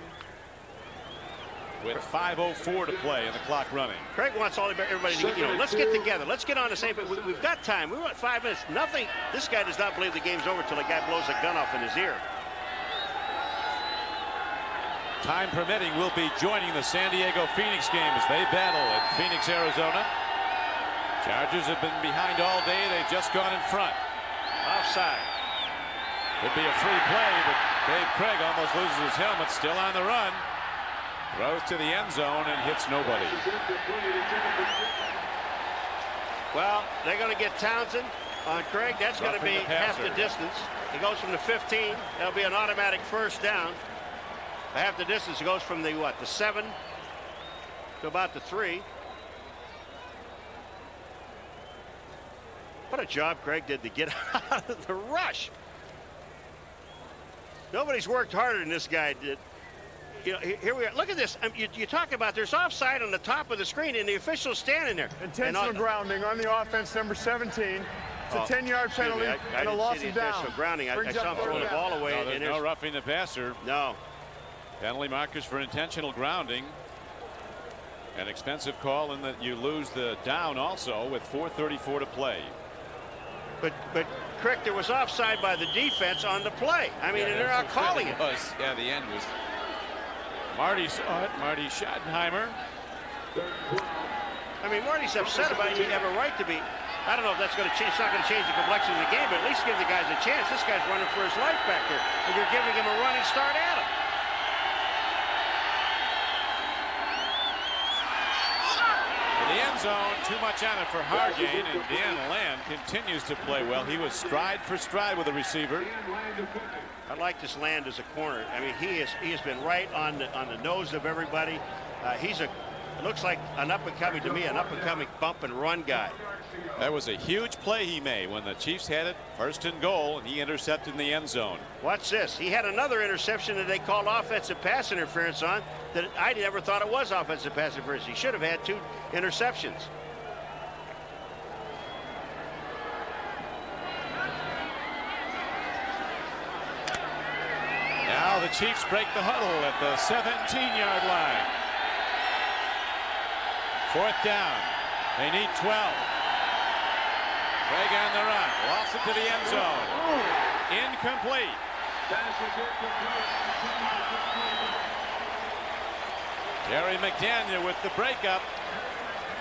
with 5:04 to play and the clock running. Craig wants everybody to let's get together. Let's get on the same page. We've got time. We want 5 minutes. Nothing. This guy does not believe the game's over until the guy blows a gun off in his ear. Time permitting, we'll be joining the San Diego Phoenix game as they battle at Phoenix, Arizona. Chargers have been behind all day. They've just gone in front. Offside. Could be a free play, but Dave Craig almost loses his helmet. Still on the run. Throws to the end zone and hits nobody. Well, they're going to get Townsend on Craig. That's going to be half the distance. He goes from the 15. That'll be an automatic first down. Half the distance. It goes from the, what, the 7 to about the 3. What a job Craig did to get out of the rush. Nobody's worked harder than this guy did. You know, here we are. Look at this. You talk about there's offside on the top of the screen, and the official's standing there. Intentional grounding on the offense, number 17. It's a 10-yard penalty and a loss of down. Grounding. I saw him throwing the ball away. No, there's no roughing the passer. No. Penalty markers for intentional grounding. An expensive call in that you lose the down also with 4:34 to play. But Crick, there was offside by the defense on the play. I mean, and they're not calling it. Yeah, the end was. Marty saw it. Marty Schottenheimer. I mean, Marty's upset about it. You have a right to be. I don't know if that's going to change. It's not going to change the complexion of the game, but at least give the guys a chance. This guy's running for his life back there, and you're giving him a running start at him. In the end zone, too much on it for Hargain, and Dan Land continues to play well. He was stride for stride with the receiver. I like this Land as a corner. I mean, he has been right on the nose of everybody. It looks like an up-and-coming, to me, an up-and-coming bump and run guy. That was a huge play he made when the Chiefs had it first and goal, and he intercepted in the end zone. Watch this. He had another interception that they called offensive pass interference on that I never thought it was offensive pass interference. He should have had 2 interceptions. Now the Chiefs break the huddle at the 17-yard line. 4th down. They need 12. Craig on the run. Lost it to the end zone. Incomplete. Jerry McDaniel with the breakup.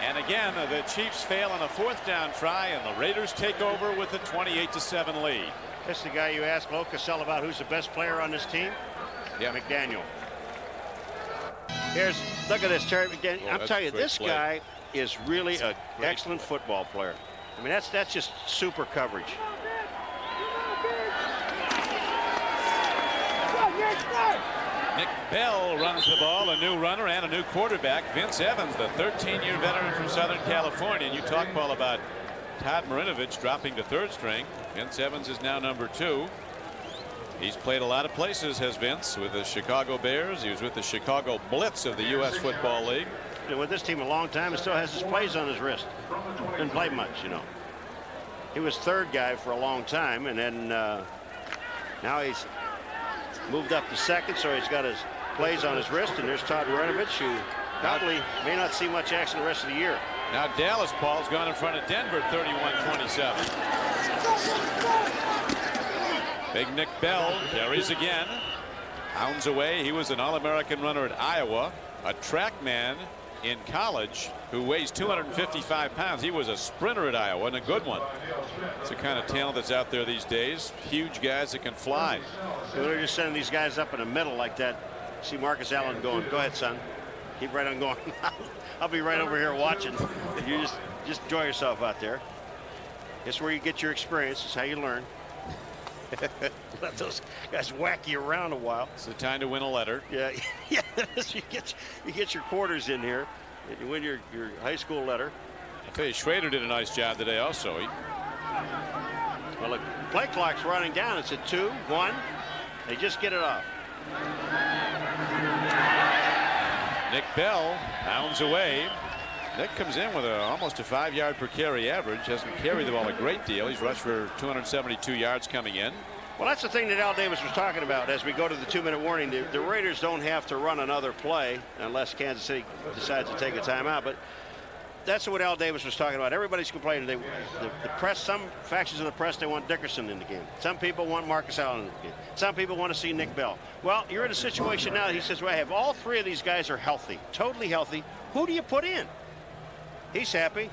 And again, the Chiefs fail on a 4th down try, and the Raiders take over with a 28-7 lead. This is the guy you asked Lo Cassell about who's the best player on this team? Yeah, McDaniel. Look at this, Terry McDaniel. I'm telling you, this guy is really an excellent football player. I mean, that's just super coverage. Nick Bell runs the ball, a new runner and a new quarterback. Vince Evans, the 13-year veteran from Southern California. And you talk, Paul, about Todd Marinovich dropping to 3rd string. Vince Evans is now number 2. He's played a lot of places, has Vince, with the Chicago Bears. He was with the Chicago Blitz of the U.S. Football League. Been with this team a long time and still has his plays on his wrist. Didn't play much, you know. He was 3rd guy for a long time, and then now he's moved up to 2nd, so he's got his plays on his wrist. And there's Todd Marinovich, who probably may not see much action the rest of the year. Now Dallas, Paul's gone in front of Denver, 31-27. Big Nick Bell carries again. Hounds away. He was an All-American runner at Iowa, a track man in college who weighs 255 pounds. He was a sprinter at Iowa, and a good one. It's the kind of talent that's out there these days. Huge guys that can fly. So they're just sending these guys up in the middle like that. See Marcus Allen going, go ahead, son. Keep right on going. I'll be right over here watching. You just enjoy yourself out there. It's where you get your experience. It's how you learn. Let those guys whack you around a while. It's the time to win a letter. Yeah, yeah. You get your quarters in here, and you win your high school letter. I tell you, Schrader did a nice job today. Also, well, look, play clock's running down. It's at 2-1. They just get it off. Nick Bell pounds away. Nick comes in with almost a 5-yard per carry average. Hasn't carried the ball a great deal. He's rushed for 272 yards coming in. Well, that's the thing that Al Davis was talking about as we go to the 2-minute warning. The Raiders don't have to run another play unless Kansas City decides to take a timeout. But that's what Al Davis was talking about. Everybody's complaining. The press, some factions of the press, they want Dickerson in the game. Some people want Marcus Allen in the game. Some people want to see Nick Bell. Well, you're in a situation now. He says, well, I have all 3 of these guys are healthy, totally healthy. Who do you put in? He's happy.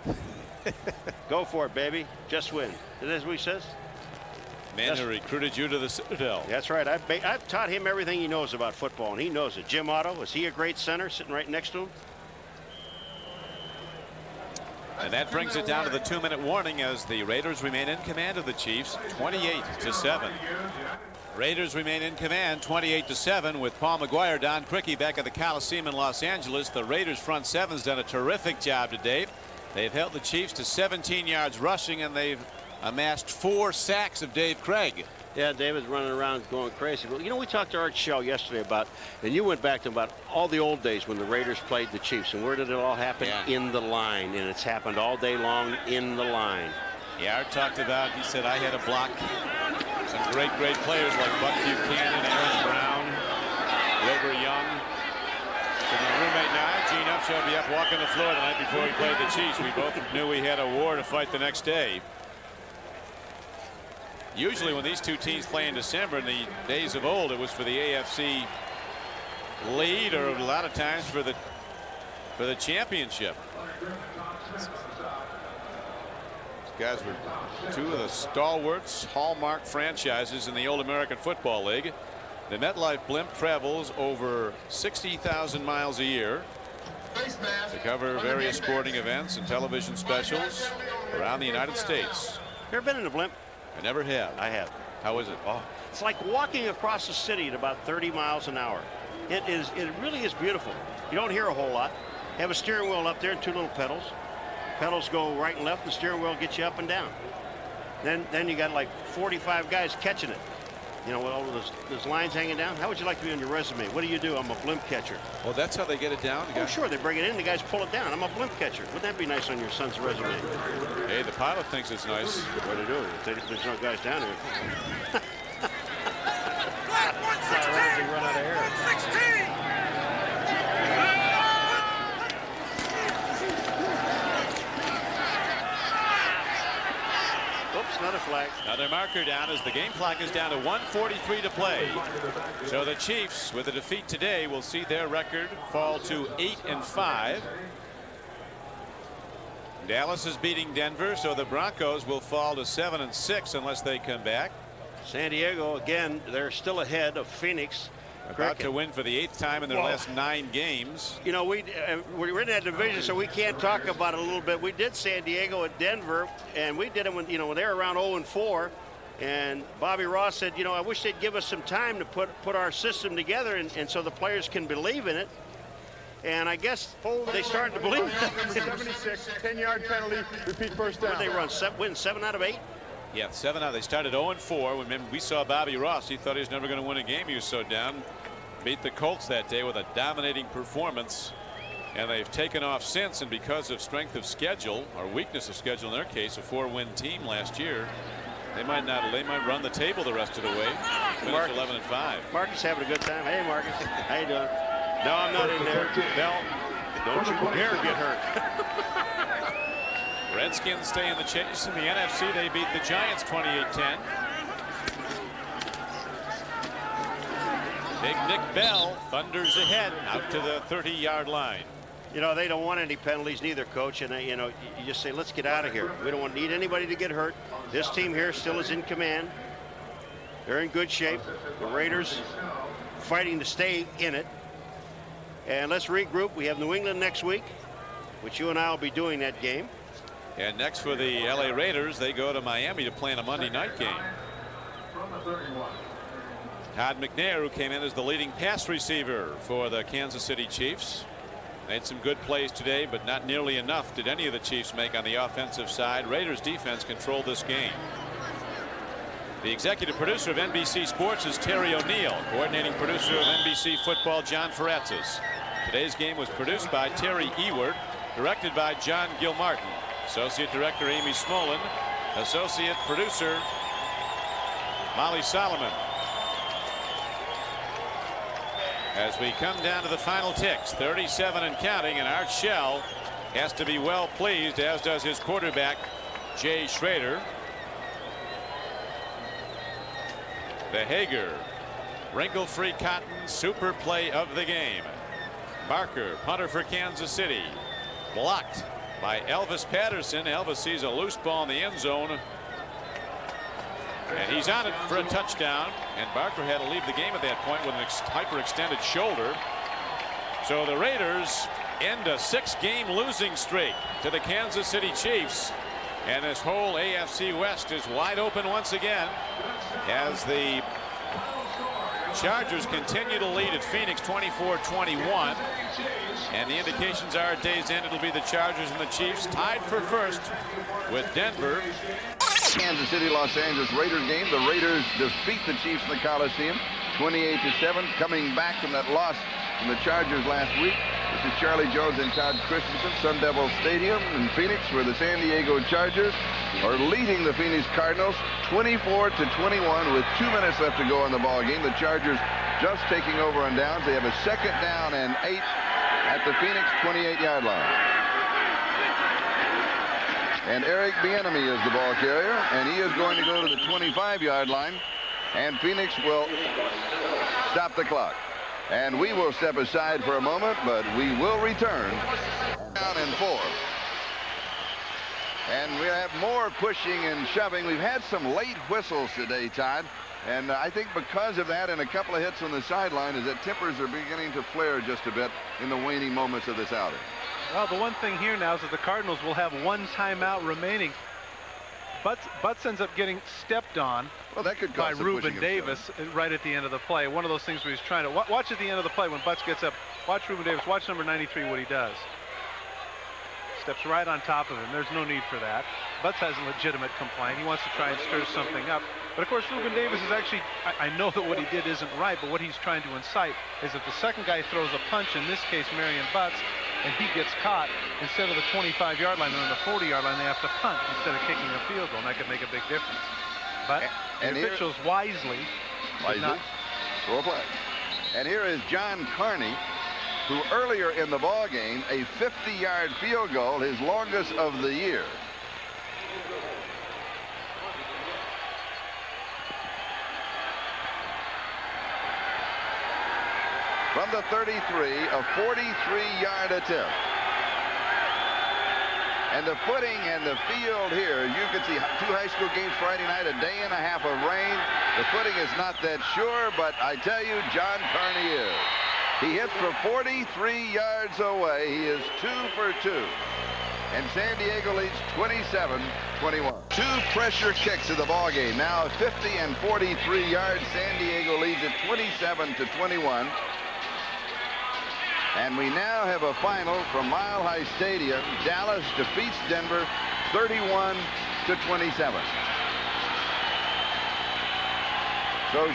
Go for it, baby. Just win. Isn't that what he says? Man who recruited you to the Citadel. That's right. I've taught him everything he knows about football, and he knows it. Jim Otto, is he a great center sitting right next to him? And that brings it down to the 2-minute warning as the Raiders remain in command of the Chiefs, 28-7. Raiders remain in command, 28-7, with Paul McGuire, Don CRIQUI back at the Coliseum in Los Angeles. The Raiders front seven's done a terrific job today. They've held the Chiefs to 17 yards rushing, and they've amassed 4 sacks of Dave Craig. Yeah, David's running around going crazy. Well, you know, we talked to Art Shell yesterday about, and you went back to about all the old days when the Raiders played the Chiefs. And where did it all happen? Yeah. In the line. And it's happened all day long in the line. Yeah, Art talked about, he said, I had to block some great players like Buck Buchanan, Aaron Brown, Wilbur Young. And my roommate now, Gene Upshaw, will be up walking the floor the night before he played the Chiefs. We both knew we had a war to fight the next day. Usually when these two teams play in December in the days of old, it was for the AFC lead, or a lot of times for the championship. These guys were two of the stalwarts, hallmark franchises in the old American Football League. The MetLife blimp travels over 60,000 miles a year to cover various sporting events and television specials around the United States. You ever been in a blimp? I never have. I have. How is it? Oh, it's like walking across the city at about 30 miles an hour. It really is beautiful. You don't hear a whole lot. You have a steering wheel up there and 2 little pedals. Pedals go right and left. The steering wheel gets you up and down. Then you got like 45 guys catching it. You know, with all those lines hanging down. How would you like to be on your resume? What do you do? I'm a blimp catcher. Well, that's how they get it down. Oh, sure. They bring it in. The guys pull it down. I'm a blimp catcher. Wouldn't that be nice on your son's resume? Hey, the pilot thinks it's nice. What do they do? There's no guys down here. Run out of air. 16! Oops, another flag. Another marker down as the game clock is down to 1:43 to play. So the Chiefs, with a defeat today, will see their record fall to 8-5. Dallas is beating Denver, so the Broncos will fall to 7-6 unless they come back. San Diego, again, they're still ahead of Phoenix. About to win for the 8th time in their last 9 games. You know, we're in that division, so we can't talk about it a little bit. We did San Diego at Denver, and we did it when, you know, when they were around 0-4. And Bobby Ross said, you know, I wish they'd give us some time to put our system together, and so the players can believe in it. And I guess they started to believe it. 76, 10-yard penalty, repeat first down. What did they run? Win 7 out of 8? Yeah, 7 out. They started 0-4. Remember, we saw Bobby Ross. He thought he was never going to win a game. He was so down. Beat the Colts that day with a dominating performance. And they've taken off since, and because of strength of schedule, or weakness of schedule in their case, a 4-win team last year, they might run the table the rest of the way. Finish 11-5. Marcus having a good time. Hey, Marcus. How you doing? No, I'm not in there. Bell, don't you dare get hurt. Redskins stay in the chase. In the NFC, they beat the Giants 28-10. Big Nick Bell thunders ahead out to the 30-yard line. You know, they don't want any penalties neither, Coach. And, you know, you just say, let's get out of here. We don't need anybody to get hurt. This team here still is in command. They're in good shape. The Raiders fighting to stay in it. And let's regroup. We have New England next week, which you and I will be doing that game. And next for the LA Raiders, they go to Miami to play in a Monday night game. Todd McNair, who came in as the leading pass receiver for the Kansas City Chiefs, made some good plays today, but not nearly enough did any of the Chiefs make on the offensive side. Raiders defense controlled this game. The executive producer of NBC Sports is Terry O'Neill. Coordinating producer of NBC Football, John Faratzis. Today's game was produced by Terry Ewert, directed by John Gilmartin. Associate Director Amy Smolin. Associate Producer Molly Solomon. As we come down to the final ticks, 37 and counting, and Art Shell has to be well pleased, as does his quarterback, Jay Schrader. The Hager wrinkle-free cotton super play of the game. Barker, punter for Kansas City, blocked by Elvis Patterson. Elvis sees a loose ball in the end zone. And he's on it for a touchdown. And Barker had to leave the game at that point with an hyperextended shoulder. So the Raiders end a 6-game losing streak to the Kansas City Chiefs. And this whole AFC West is wide open once again as the Chargers continue to lead at Phoenix 24-21. And the indications are at day's end it'll be the Chargers and the Chiefs tied for first with Denver. Kansas City, Los Angeles Raiders game. The Raiders defeat the Chiefs in the Coliseum 28-7, coming back from that loss from the Chargers last week. This is Charlie Jones and Todd Christensen, Sun Devil Stadium in Phoenix, where the San Diego Chargers are leading the Phoenix Cardinals 24-21 with 2 minutes left to go in the ball game. The Chargers just taking over on downs. They have a 2nd down and 8 at the Phoenix 28-yard line. And Eric Bieniemy is the ball carrier, and he is going to go to the 25-yard line, and Phoenix will stop the clock. And we will step aside for a moment, but we will return. Down and 4. And we have more pushing and shoving. We've had some late whistles today, Todd. And I think because of that and a couple of hits on the sideline is that tempers are beginning to flare just a bit in the waning moments of this outing. Well, the one thing here now is that the Cardinals will have 1 timeout remaining. Butts ends up getting stepped on by Reuben Davis right at the end of the play. One of those things where he's trying to watch at the end of the play when Butts gets up. Watch Reuben Davis. Watch number 93 what he does. Steps right on top of him. There's no need for that. Butts has a legitimate complaint. He wants to try and stir something up. But of course, Reuben Davis is actually, I know that what he did isn't right, but what he's trying to incite is if the second guy throws a punch, in this case Marion Butts, and he gets caught, instead of the 25-yard line, they're on the 40-yard line, they have to punt instead of kicking a field goal, and that could make a big difference. But the officials wisely throw a flag. And here is John Carney, who earlier in the ball game, a 50-yard field goal, his longest of the year. From the 33, a 43-yard attempt. And the footing and the field here, you can see 2 high school games Friday night, a day and a half of rain. The footing is not that sure, but I tell you, John Carney is. He hits for 43 yards away. He is 2 for 2. And San Diego leads 27-21. 2 pressure kicks in the ball game. Now 50 and 43 yards. San Diego leads at 27-21. And we now have a final from Mile High Stadium. Dallas defeats Denver 31-27. So